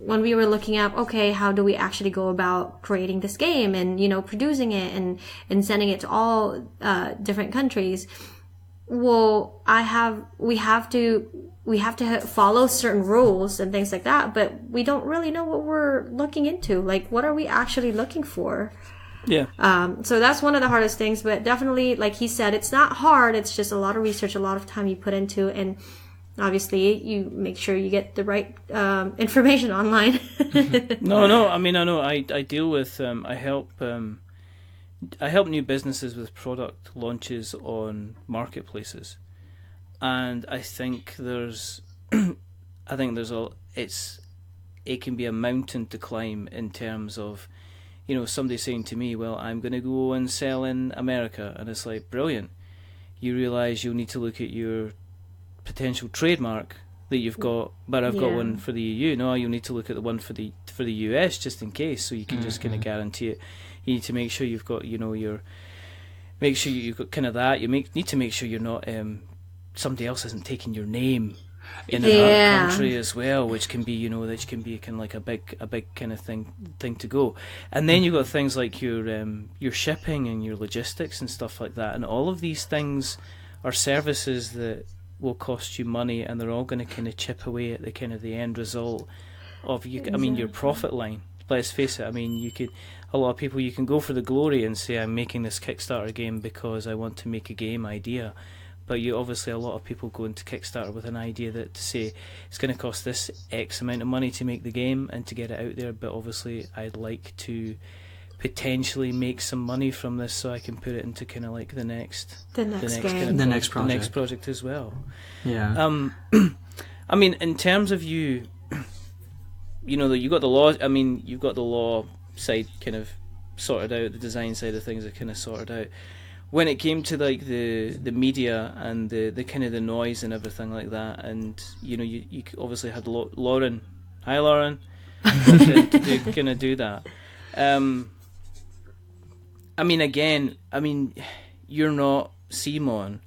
we were looking at, okay, how do we actually go about creating this game and, producing it and sending it to all different countries. Well, we have to follow certain rules and things like that, but we don't really know what we're looking into. Like, what are we actually looking for? Yeah. So that's one of the hardest things, but definitely, like he said, it's not hard. It's just a lot of research, a lot of time you put into it, and obviously you make sure you get the right information online. No. I mean, I know. I deal with. I help new businesses with product launches on marketplaces, and I think there's it can be a mountain to climb in terms of, somebody saying to me, well, I'm going to go and sell in America. And it's like, brilliant. You realise you'll need to look at your potential trademark that you've got, but I've got one for the EU. No, you'll need to look at the one for the US just in case, so you can just kind of guarantee it. You need to make sure you've got, make sure you've got kind of that. Need to make sure you're not, somebody else isn't taking your name in another country as well, which can be, that can be kind of like a big kind of thing to go. And then you've got things like your shipping and your logistics and stuff like that, and all of these things are services that will cost you money, and they're all going to kind of chip away at the kind of the end result of you. I mean, your profit line. Let's face it. I mean, a lot of people, you can go for the glory and say, I'm making this Kickstarter game because I want to make a game idea. But obviously a lot of people go into Kickstarter with an idea that to say it's going to cost this X amount of money to make the game and to get it out there, but obviously I'd like to potentially make some money from this so I can put it into kind of like the next project as well. Yeah. I mean, in terms of you got the law. I mean, you've got the law side kind of sorted out, the design side of things are kind of sorted out. When it came to like the media and the kind of the noise and everything like that, and you obviously had Lauren. Hi, Lauren. to do that. I mean, you're not CMON,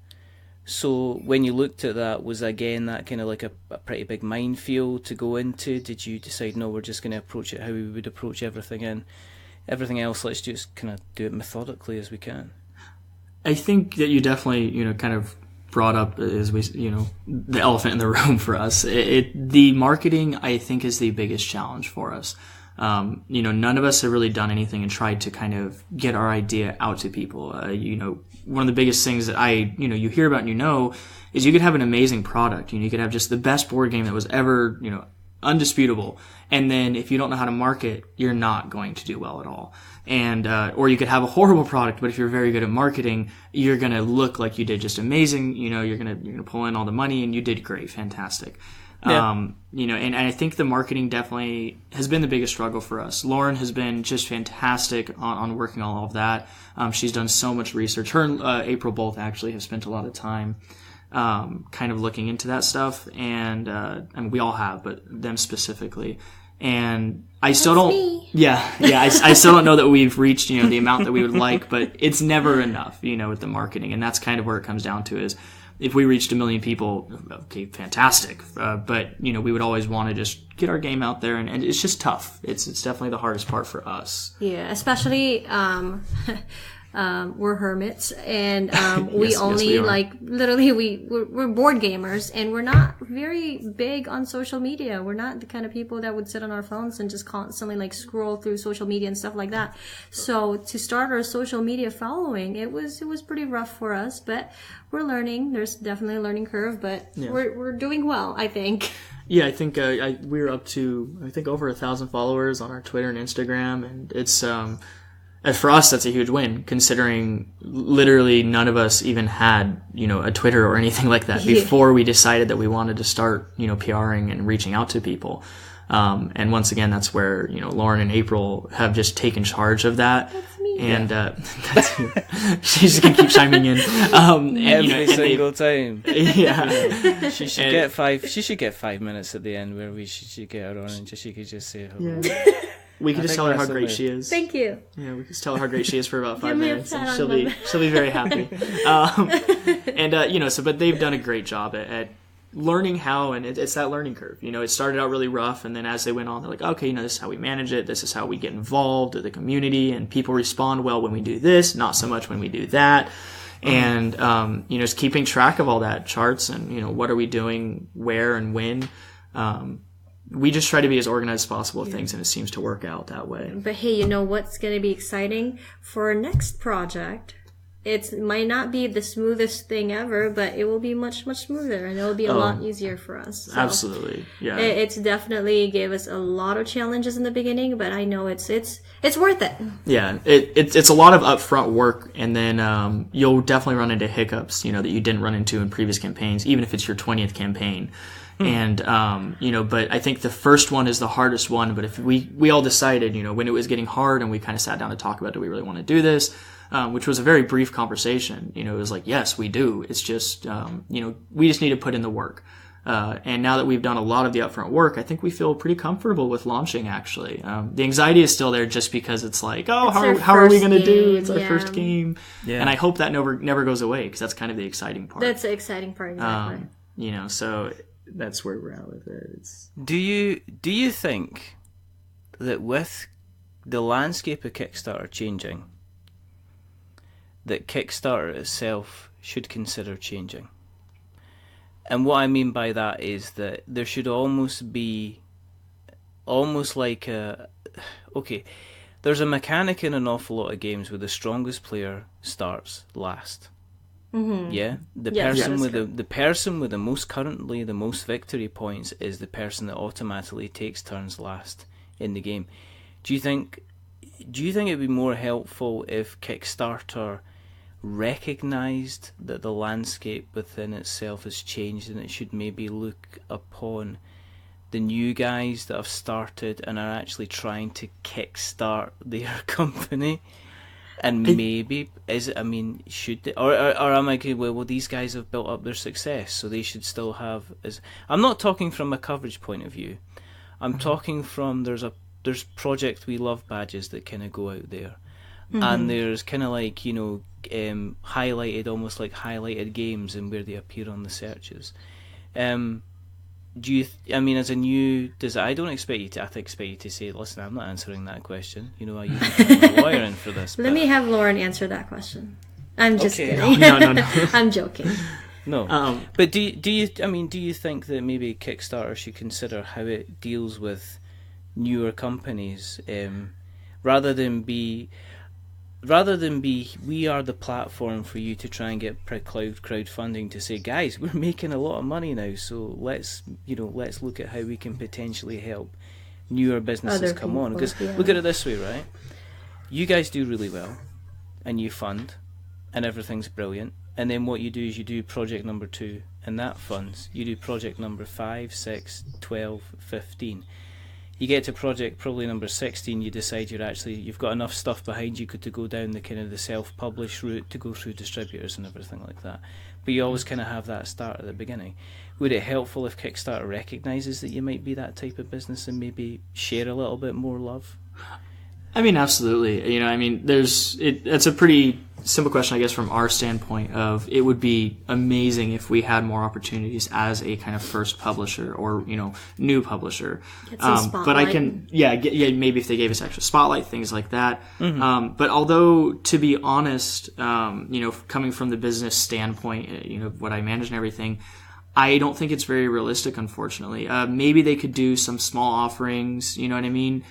so when you looked at that, was again that kind of like a pretty big minefield to go into? Did you decide, no, we're just going to approach it how we would approach everything, and everything else, let's just kind of do it methodically as we can? I think that you definitely, kind of brought up, as we, the elephant in the room for us. The marketing, I think, is the biggest challenge for us. None of us have really done anything and tried to kind of get our idea out to people. One of the biggest things that you hear about and is you could have an amazing product. You could have just the best board game that was ever, undisputable. And then if you don't know how to market, you're not going to do well at all. And, or you could have a horrible product, but if you're very good at marketing, you're going to look like you did just amazing. You're going to pull in all the money and you did great. Fantastic. And I think the marketing definitely has been the biggest struggle for us. Lauren has been just fantastic on working on all of that. She's done so much research. Her and April both actually have spent a lot of time kind of looking into that stuff, and I mean, we all have, but them specifically. And I still don't, I still don't know that we've reached, the amount that we would like, but it's never enough, with the marketing. And that's kind of where it comes down to is if we reached 1 million people, okay, fantastic. But, we would always want to just get our game out there, and it's just tough. It's definitely the hardest part for us. Yeah, especially, we're hermits, and we only literally we're board gamers, and we're not very big on social media. We're not the kind of people that would sit on our phones and just constantly scroll through social media and stuff like that. So to start our social media following, it was pretty rough for us, but we're learning. There's definitely a learning curve, but we're doing well, I think. Yeah, I think we're up to over 1,000 followers on our Twitter and Instagram, and it's and for us, that's a huge win, considering literally none of us even had, a Twitter or anything like that before we decided that we wanted to start, PRing and reaching out to people. And once again, that's where, Lauren and April have just taken charge of that. That's me. And she's just going to keep chiming in. Every single time. Yeah. She should get 5 minutes at the end where she should get her on and she could just say hello. Yeah. We can just tell her how great she is. Thank you. Yeah, we can just tell her how great she is for about 5 minutes, and she'll she'll be very happy. But they've done a great job at learning how, and it's that learning curve. It started out really rough, and then as they went on, they're like, okay, this is how we manage it. This is how we get involved with the community, and people respond well when we do this, not so much when we do that. And just keeping track of all that, charts, and what are we doing, where and when. We just try to be as organized as possible with things, and it seems to work out that way. But hey, what's going to be exciting for our next project? It might not be the smoothest thing ever, but it will be much, much smoother, and it will be a lot easier for us. So absolutely, yeah. It's definitely gave us a lot of challenges in the beginning, but I know it's worth it. Yeah, it's a lot of upfront work, and then you'll definitely run into hiccups, that you didn't run into in previous campaigns, even if it's your 20th campaign. And, but I think the first one is the hardest one. But if we all decided, when it was getting hard and we kind of sat down to talk about, do we really want to do this? Which was a very brief conversation. It was like, yes, we do. It's just, we just need to put in the work. And now that we've done a lot of the upfront work, I think we feel pretty comfortable with launching, actually. The anxiety is still there just because it's like, how are we going to do? It's our first game. Yeah. And I hope that never goes away, because that's kind of the exciting part. That's the exciting part, exactly. So that's where we're at with it. Do you think that with the landscape of Kickstarter changing, that Kickstarter itself should consider changing? And what I mean by that is that there should almost be like there's a mechanic in an awful lot of games where the strongest player starts last. Mm-hmm. Yeah, the person with the most victory points is the person that automatically takes turns last in the game. Do you think it'd be more helpful if Kickstarter recognised that the landscape within itself has changed, and it should maybe look upon the new guys that have started and are actually trying to kickstart their company? And maybe should they, or am I going, well, these guys have built up their success, so they should still have. I'm not talking from a coverage point of view. I'm talking from there's Project We Love badges that kind of go out there, and there's kind of like highlighted, almost like highlighted games and where they appear on the searches. Do you? As a new designer, I don't expect you to. I expect you to say, "Listen, I'm not answering that question." I use a lawyer in for this. Let me have Lauren answer that question. I'm just kidding. No. I'm joking. No, but do you think that maybe Kickstarter should consider how it deals with newer companies, rather than be we are the platform for you to try and get crowdfunding to say, guys, we're making a lot of money now, so let's look at how we can potentially help newer businesses come on. Because look at it this way, right? You guys do really well, and you fund, and everything's brilliant, and then what you do is you do project number 2, and that funds. You do project number 5, 6, 12, 15. You get to project probably number 16, you decide you've got enough stuff behind you to go down the kind of the self-publish route, to go through distributors and everything like that. But you always kind of have that start at the beginning. Would it helpful if Kickstarter recognises that you might be that type of business and maybe share a little bit more love? I mean, absolutely. You know, I mean, it's a pretty simple question, I guess, from our standpoint of it would be amazing if we had more opportunities as a kind of first publisher or, you know, new publisher. But I can, maybe if they gave us extra spotlight, things like that. Mm-hmm. But although, to be honest, you know, coming from the business standpoint, you know, what I manage and everything, I don't think it's very realistic, unfortunately. Maybe they could do some small offerings, you know what I mean?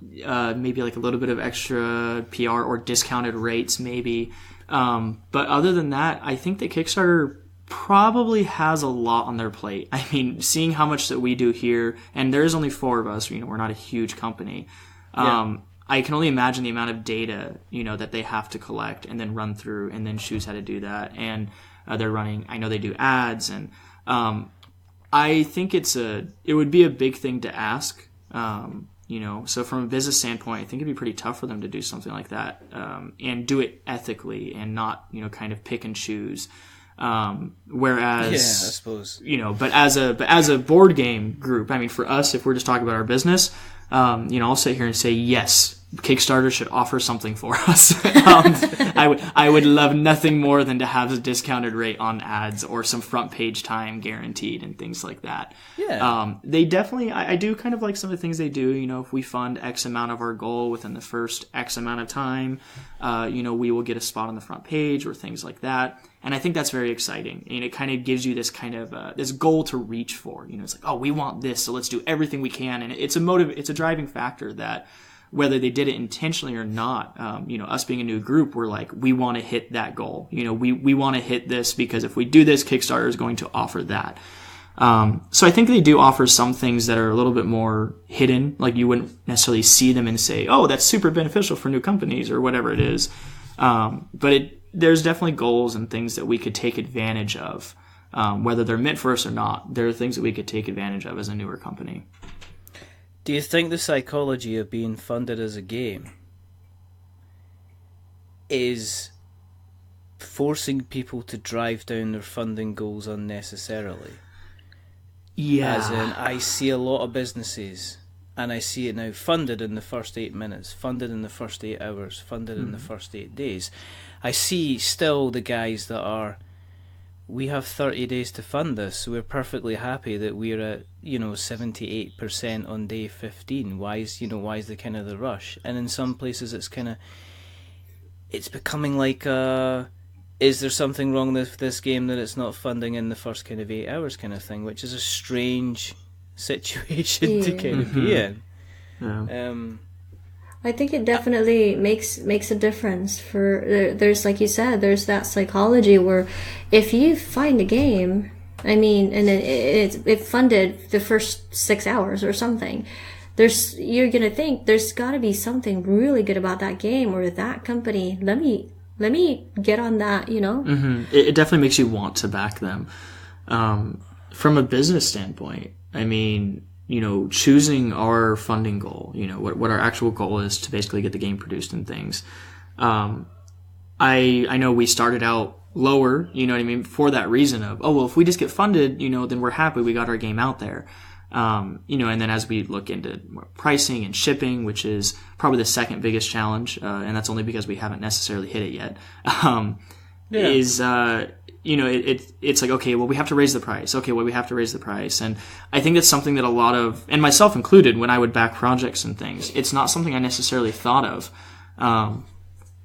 Maybe like a little bit of extra PR or discounted rates, maybe. But other than that, I think that Kickstarter probably has a lot on their plate. I mean, seeing how much that we do here, and there's only 4 of us, you know, we're not a huge company. I can only imagine the amount of data, you know, that they have to collect and then run through and then choose how to do that. And they're running, I know they do ads, and I think it would be a big thing to ask. You know, so from a business standpoint, I think it'd be pretty tough for them to do something like that, and do it ethically and not, you know, kind of pick and choose. Whereas, I suppose, you know, but as a board game group, I mean, for us, if we're just talking about our business, you know, I'll sit here and say, yes, Kickstarter should offer something for us. I would love nothing more than to have a discounted rate on ads or some front page time guaranteed and things like that. Yeah. They definitely, I do kind of like some of the things they do. You know, if we fund X amount of our goal within the first X amount of time, you know, we will get a spot on the front page or things like that. And I think that's very exciting. And it kind of gives you this kind of, this goal to reach for. You know, it's like, oh, we want this, so let's do everything we can. And it's a driving factor that, whether they did it intentionally or not, you know, us being a new group, we're like, we want to hit that goal. You know, we want to hit this because if we do this, Kickstarter is going to offer that. So I think they do offer some things that are a little bit more hidden. Like you wouldn't necessarily see them and say, oh, that's super beneficial for new companies or whatever it is. But there's definitely goals and things that we could take advantage of, whether they're meant for us or not. There are things that we could take advantage of as a newer company. Do you think the psychology of being funded as a game is forcing people to drive down their funding goals unnecessarily? Yeah. As in, I see a lot of businesses, and I see it now, funded in the first 8 minutes, funded in the first 8 hours, funded in the first 8 days. I see still the guys that are, we have 30 days to fund this, so we're perfectly happy that we're at, you know, 78% on day 15. Why is the kind of the rush? And in some places it's becoming like, is there something wrong with this game that it's not funding in the first kind of 8 hours kind of thing, which is a strange situation to kind of be in. Yeah. I think it definitely makes a difference. There's, like you said, there's that psychology where if you find a game, I mean, and it funded the first 6 hours or something, you're gonna think there's got to be something really good about that game or that company. Let me get on that, you know. Mm-hmm. It definitely makes you want to back them. From a business standpoint, I mean, you know, choosing our funding goal, you know, what our actual goal is to basically get the game produced and things. I know we started out lower, you know what I mean, for that reason of, oh, well, if we just get funded, you know, then we're happy we got our game out there. You know, and then as we look into more pricing and shipping, which is probably the second biggest challenge, and that's only because we haven't necessarily hit it yet, is, you know, it's like, okay, well, we have to raise the price. Okay, well, we have to raise the price. And I think that's something that a lot of, and myself included, when I would back projects and things, it's not something I necessarily thought of,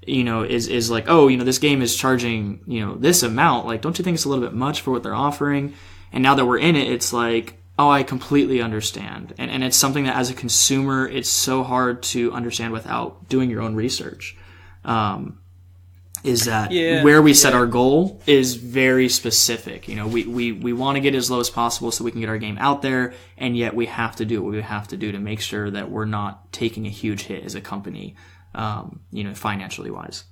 you know, is like, oh, you know, this game is charging, you know, this amount. Like, don't you think it's a little bit much for what they're offering? And now that we're in it, it's like, oh, I completely understand. And it's something that as a consumer, it's so hard to understand without doing your own research. Is that where we set our goal is very specific. You know, we want to get as low as possible so we can get our game out there, and yet we have to do what we have to do to make sure that we're not taking a huge hit as a company, you know, financially wise.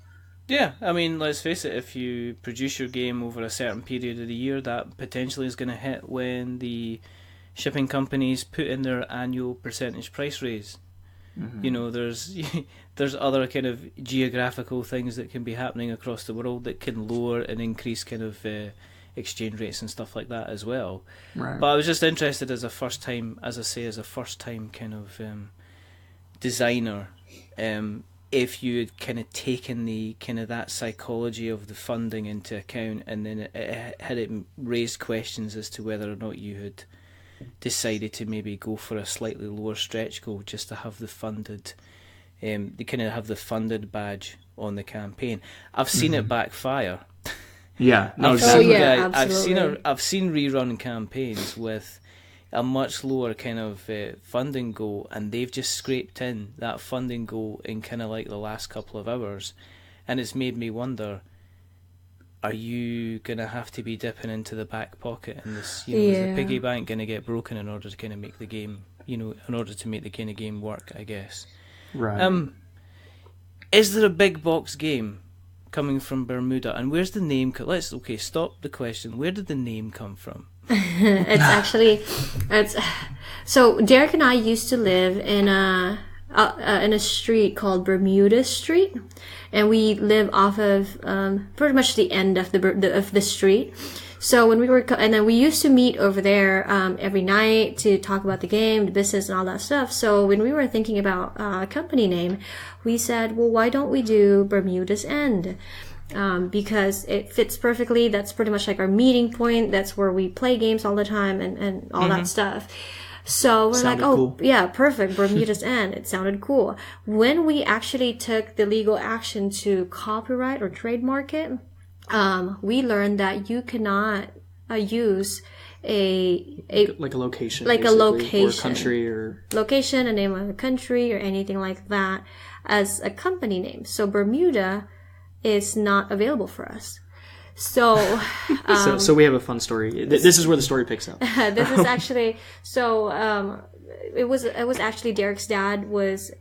Yeah, I mean, let's face it, if you produce your game over a certain period of the year, that potentially is going to hit when the shipping companies put in their annual percentage price raise. You know, there's other kind of geographical things that can be happening across the world that can lower and increase kind of exchange rates and stuff like that as well. Right. But I was just interested as a first time kind of designer, if you had kind of taken the kind of that psychology of the funding into account, and then had it raised questions as to whether or not you had decided to maybe go for a slightly lower stretch goal just to have the funded, they kind of have the funded badge on the campaign. I've seen it backfire. Yeah, no, absolutely. I've seen rerun campaigns with a much lower kind of funding goal, and they've just scraped in that funding goal in kind of like the last couple of hours, and it's made me wonder: are you gonna have to be dipping into the back pocket in this? You know, is the piggy bank gonna get broken in order to kind of make the game? You know, in order to make the kind of game work, I guess. Right. Is there a big box game coming from Bermooda, and where's the name? Stop the question. Where did the name come from? So Daryk and I used to live in a street called Bermooda Street, and we live off of pretty much the end of the street. So when and then we used to meet over there every night to talk about the game, the business, and all that stuff. So when we were thinking about a company name, we said, well, why don't we do Bermuda's End? Because it fits perfectly. That's pretty much like our meeting point. That's where we play games all the time and all that stuff. So we're Sounded like, oh, cool. yeah, perfect. Bermuda's End. It sounded cool. When we actually took the legal action to copyright or trademark it, we learned that you cannot use like a location, like a location, or a country, or location, a name of a country, or anything like that as a company name. So Bermuda is not available for us. So, so we have a fun story. This is where the story picks up. This is actually it was actually Daryk's dad was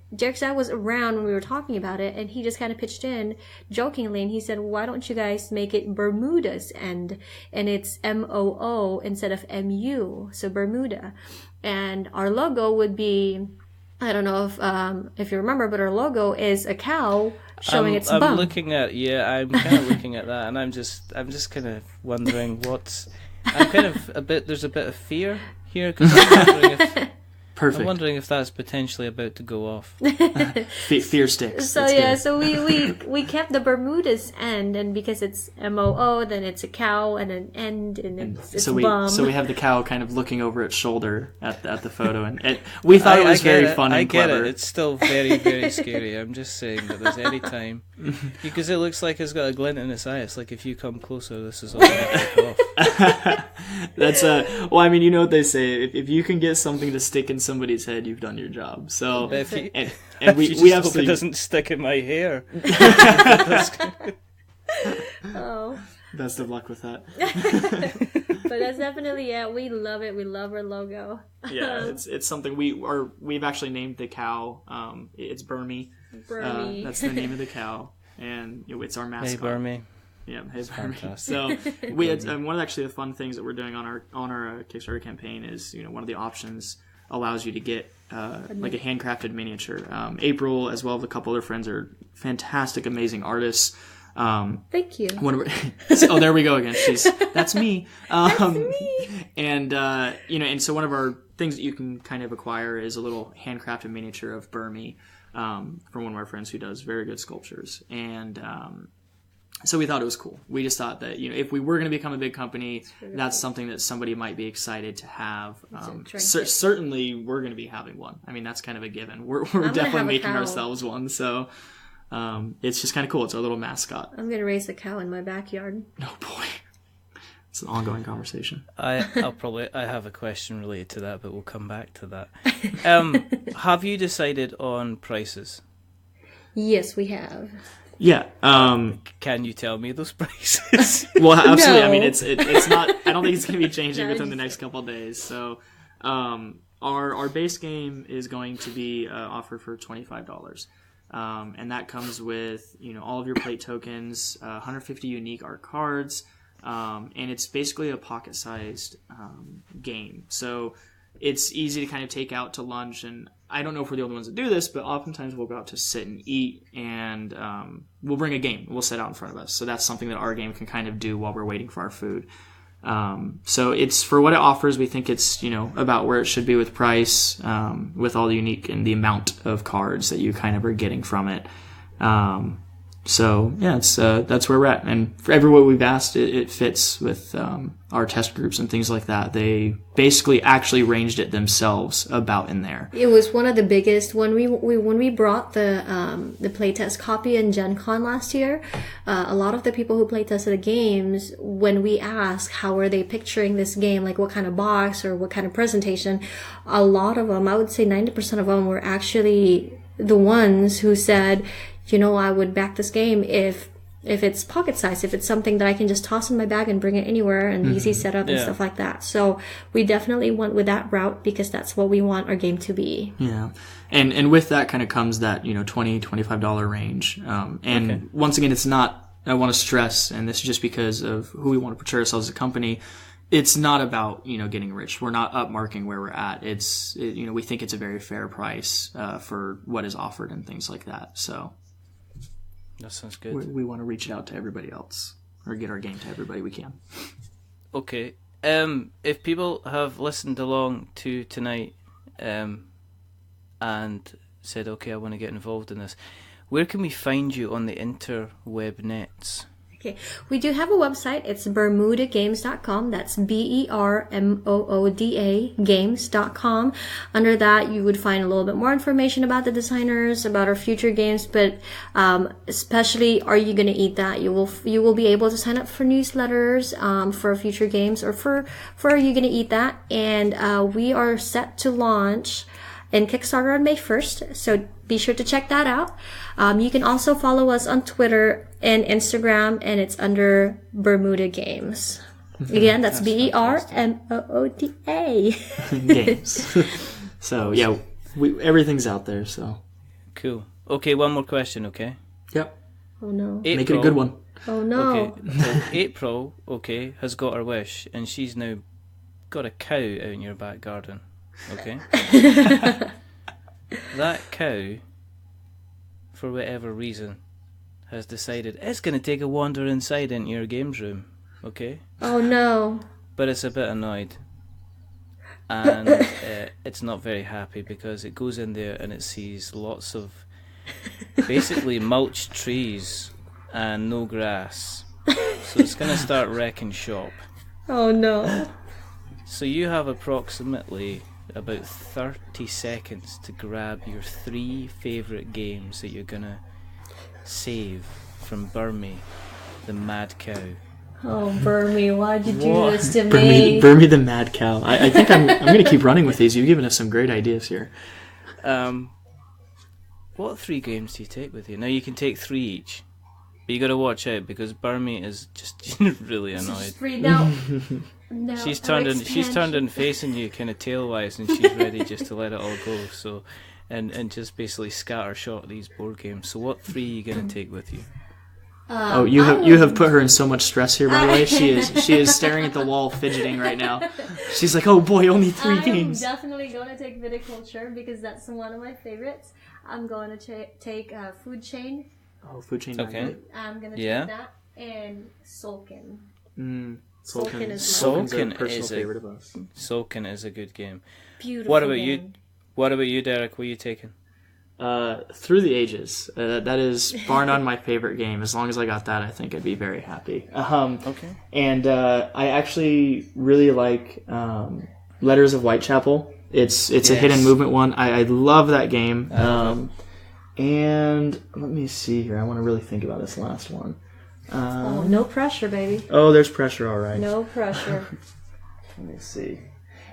around when we were talking about it, and he just kind of pitched in jokingly, and he said, why don't you guys make it Bermuda's End, and it's MOO instead of MU, so Bermuda, and our logo would be, I don't know if you remember, but our logo is a cow showing its bum. I'm kind of looking at that, and I'm just kind of wondering there's a bit of fear here, because I'm wondering if that's potentially about to go off. Fear sticks. So That's so we kept the Bermuda's End, and because it's MOO, then it's a cow and an end, and it's bum. So we have the cow kind of looking over its shoulder at the photo, and we thought it was very fun and clever. I get it. It's still very, very scary. I'm just saying that there's any time, because it looks like it's got a glint in its eye. It's like if you come closer, this is all going to take off. That's well, I mean, you know what they say: if you can get something to stick in somebody's head, you've done your job. So, and we hope it doesn't stick in my hair. Oh. Best of luck with that. But that's definitely we love it. We love our logo. Yeah, it's something we've actually named the cow. It's Burmy. That's the name of the cow, and it's our mascot. Hey, Burmy. Yeah, hey, Burmy. So we had one of the fun things that we're doing on our Kickstarter campaign is one of the options allows you to get like a handcrafted miniature. April, as well as a couple other friends, are fantastic, amazing artists. Thank you. Oh, there we go again. That's me. That's me. And and so one of our things that you can kind of acquire is a little handcrafted miniature of Burmy from one of our friends who does very good sculptures. And so we thought it was cool. We just thought that if we were going to become a big company, that's something that somebody might be excited to have. Certainly, we're going to be having one. I mean, that's kind of a given. We're definitely making ourselves one. So. It's just kind of cool. It's our little mascot. I'm gonna raise a cow in my backyard. Oh boy, it's an ongoing conversation. I have a question related to that, but we'll come back to that. Have you decided on prices? Yes, we have. Yeah. Can you tell me those prices? Well, absolutely. No. I mean, it's not. I don't think it's going to be changing within the next couple of days. So, our base game is going to be offered for $25. And that comes with, all of your plate tokens, 150 unique art cards, and it's basically a pocket-sized game. So it's easy to kind of take out to lunch, and I don't know if we're the only ones that do this, but oftentimes we'll go out to sit and eat, and we'll bring a game. We'll set out in front of us. So that's something that our game can kind of do while we're waiting for our food. So it's, for what it offers, we think it's, about where it should be with price, with all the unique and the amount of cards that you kind of are getting from it. So yeah, it's that's where we're at. And for everyone we've asked, it fits with our test groups and things like that. They basically actually ranged it themselves about in there. It was one of the biggest when we brought the playtest copy in Gen Con last year. A lot of the people who playtested the games, when we asked how are they picturing this game, like what kind of box or what kind of presentation, a lot of them, I would say 90% of them, were actually the ones who said, I would back this game if it's pocket size, if it's something that I can just toss in my bag and bring it anywhere and easy setup and stuff like that. So we definitely went with that route because that's what we want our game to be. Yeah. And with that kind of comes that, $20, $25 range. Once again, it's not, I want to stress, and this is just because of who we want to portray ourselves as a company, it's not about, getting rich. We're not upmarking where we're at. We think it's a very fair price for what is offered and things like that. So that sounds good. We want to reach out to everybody else, or get our game to everybody we can. Okay. If people have listened along to tonight and said, okay, I want to get involved in this, where can we find you on the interweb nets? Okay, we do have a website. It's bermoodagames.com. That's BERMOODA games.com. Under that, you would find a little bit more information about the designers, about our future games, but especially, are you going to eat that? You will be able to sign up for newsletters for future games, or for Are You Going to Eat That? And we are set to launch in Kickstarter on May 1st, so be sure to check that out. You can also follow us on Twitter and Instagram, and it's under Bermooda Games. Again, that's BERMOODA Games. So yeah, everything's out there. So cool. Okay, one more question. Okay. Yep. Oh no. April, make it a good one. Oh no. Okay. Well, April, has got her wish, and she's now got a cow out in your back garden. Okay. That cow, for whatever reason, has decided it's going to take a wander inside into your games room. Okay. Oh no. But it's a bit annoyed, and it's not very happy because it goes in there and it sees lots of basically mulched trees and no grass. So it's going to start wrecking shop. Oh no. So you have approximately about 30 seconds to grab your 3 favourite games that you're going to save from Burmy, the mad cow. Oh, Burmy, why'd you do this to me? Burmy the mad cow. I think I'm going to keep running with these. You've given us some great ideas here. What 3 games do you take with you? Now you can take 3 each, but you got to watch out because Burmy is just really annoyed. No, she's turned in facing you, kind of tail-wise, and she's ready just to let it all go. So, and just basically scattershot these board games. So, what 3 are you gonna take with you? You have put her in so much stress here. By the way, she is staring at the wall, fidgeting right now. She's like, "Oh boy, only 3 games." I'm definitely gonna take viticulture because that's one of my favorites. I'm going to take Food Chain. Oh, Food Chain. Okay. I'm gonna take that and Sulkin. Sulkin is a personal favorite of us. Sulkin is a good game. Beautiful. What about you? What about you, Daryk? What are you taking? Through the Ages. That is bar none my favorite game. As long as I got that, I think I'd be very happy. Okay. And I actually really like Letters of Whitechapel. It's a hidden movement one. I love that game. And let me see here. I want to really think about this last one. No pressure, baby. Oh, there's pressure, all right. No pressure. Let me see.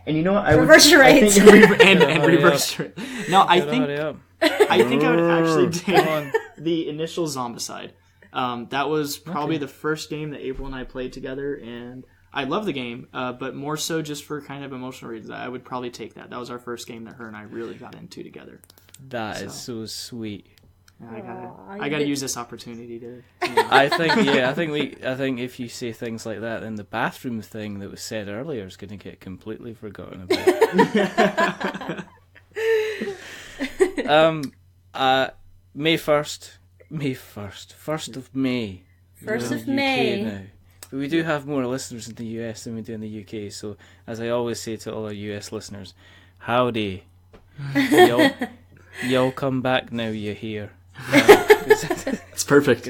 And you know what? Reverse charades. And reverse charades. No, I think I would actually take the initial Zombicide. That was probably the first game that April and I played together, and I love the game, but more so just for kind of emotional reasons. I would probably take that. That was our first game that her and I really got into together. That is so sweet. I gotta use this opportunity to. I think if you say things like that, then the bathroom thing that was said earlier is going to get completely forgotten about. May 1st, 1st of May. 1st of UK May. now. But we do have more listeners in the US than we do in the UK, so as I always say to all our US listeners, howdy. Y'all come back now you're here. It's perfect.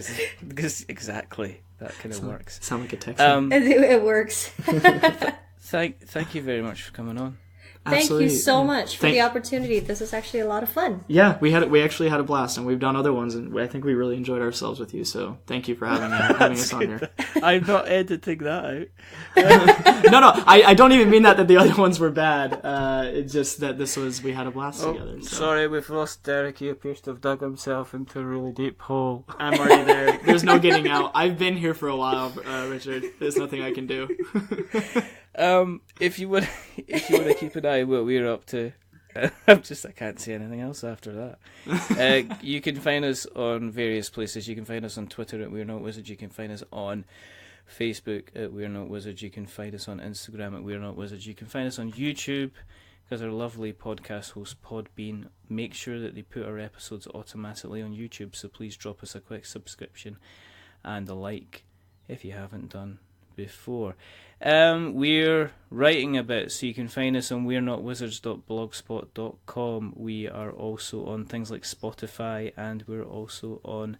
Because exactly, that kind of works. Sound like a text. It works. Thank you very much for coming on. Thank you so much for the opportunity. This is actually a lot of fun. Yeah, we actually had a blast, and we've done other ones, and I think we really enjoyed ourselves with you. So thank you for having us on here. I'm not editing that out. No, I don't even mean that the other ones were bad. It's just that we had a blast together. So. Sorry, we've lost Daryk. He appears to have dug himself into a really deep hole. I'm already there. There's no getting out. I've been here for a while, Richard. There's nothing I can do. If you want to keep an eye on what we're up to, I can't say anything else after that. You can find us on various places. You can find us on Twitter at We're Not Wizards. You can find us on Facebook at We're Not Wizards. You can find us on Instagram at We're Not Wizards. You can find us on YouTube because our lovely podcast host Podbean make sure that they put our episodes automatically on YouTube. So please drop us a quick subscription and a like if you haven't done before. We're writing a bit, so you can find us on we're not wizards.blogspot.com. We are also on things like Spotify, and we're also on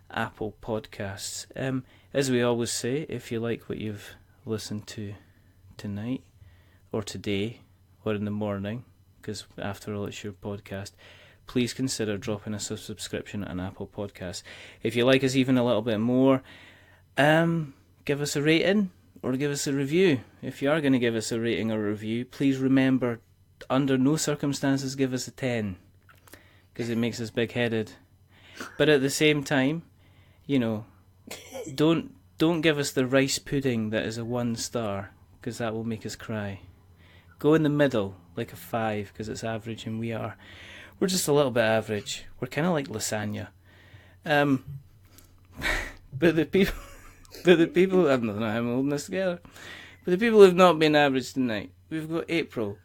Apple Podcasts. As we always say, if you like what you've listened to tonight or today or in the morning, because after all it's your podcast, please consider dropping us a subscription on Apple Podcasts. If you like us even a little bit more, give us a rating or give us a review. If you are going to give us a rating or a review, please remember, under no circumstances give us a 10, because it makes us big-headed. But at the same time, don't give us the rice pudding that is a 1 star, because that will make us cry. Go in the middle, like a 5, because it's average, and we're just a little bit average. We're kind of like lasagna. But the people... I don't know how I'm holding this together. But the people who have not been average tonight, we've got April,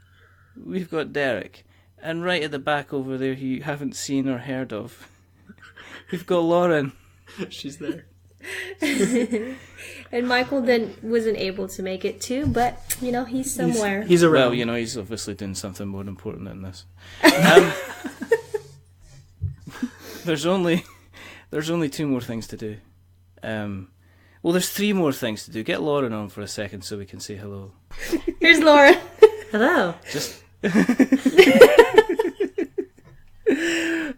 we've got Daryk, and right at the back over there who you haven't seen or heard of, we've got Lauren. She's there. And Michael wasn't able to make it too, but he's somewhere. He's around. Well, he's obviously doing something more important than this. There's only 2 more things to do. Well, there's 3 more things to do. Get Lauren on for a second so we can say hello. Here's Laura. Hello. Just.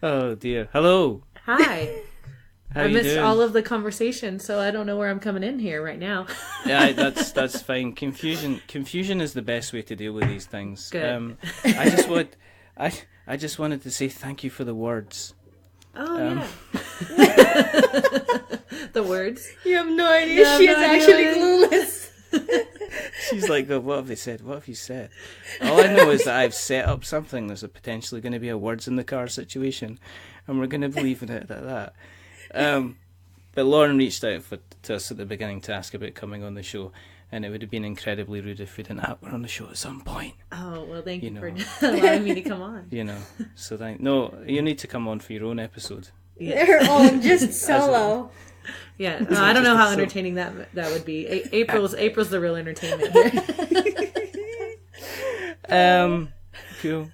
Oh dear. Hello. Hi. How I you missed doing? all of the conversation, so I don't know where I'm coming in here right now. Yeah, that's fine. Confusion is the best way to deal with these things. Good. I just wanted to say thank you for the words. Oh, yeah. The words. You have no idea. She is actually clueless. She's like, oh, what have they said? What have you said? All I know is that I've set up something. There's potentially going to be a words in the car situation, and we're going to believe in it at that. But Lauren reached out to us at the beginning to ask about coming on the show, and it would have been incredibly rude if we didn't have her on the show at some point. Oh, well, thank you for allowing me to come on. So no, you need to come on for your own episode. Yeah. Her own, just solo. Yeah, no, I don't know how entertaining that would be. April's the real entertainment here. Cool.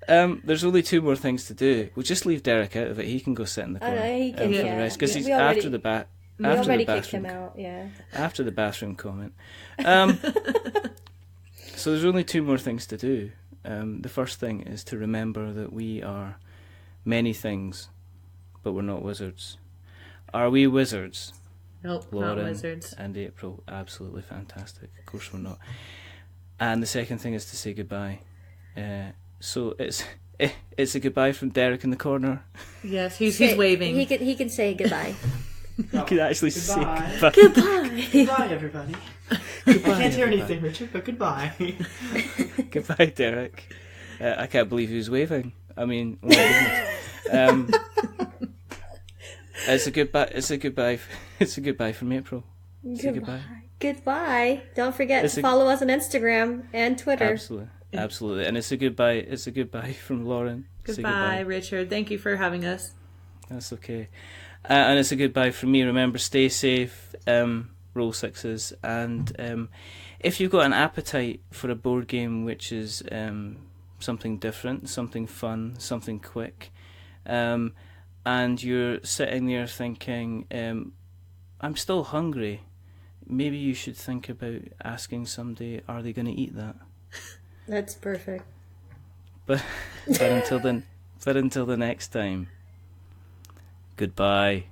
There's only 2 more things to do. We'll just leave Daryk out of it. He can go sit in the corner He can, for the rest, because he's after the We already kicked him out, yeah. After the bathroom comment. So there's only 2 more things to do. The first thing is to remember that we are many things, but we're not wizards. Are we wizards? Nope, Lauren not wizards. and April, absolutely fantastic. Of course we're not. And the second thing is to say goodbye. So it's a goodbye from Daryk in the corner. Yes, he's waving. He can say goodbye. You can actually say goodbye. Goodbye. Goodbye, everybody. Goodbye, I can't hear everybody. anything, Richard, but goodbye. Goodbye, Daryk. I can't believe he was waving. I mean, oh my goodness. It's a goodbye. It's a goodbye. It's a goodbye from April. Say goodbye. Goodbye. Don't forget It's to follow us on Instagram and Twitter. Absolutely. And it's a goodbye. It's a goodbye from Lauren. Goodbye, Richard. Thank you for having us. That's okay. And it's a goodbye from me. Remember, stay safe. Roll sixes. And if you've got an appetite for a board game which is something different, something fun, something quick, and you're sitting there thinking, I'm still hungry, maybe you should think about asking somebody, are they going to eat that? That's perfect. But until the next time, goodbye.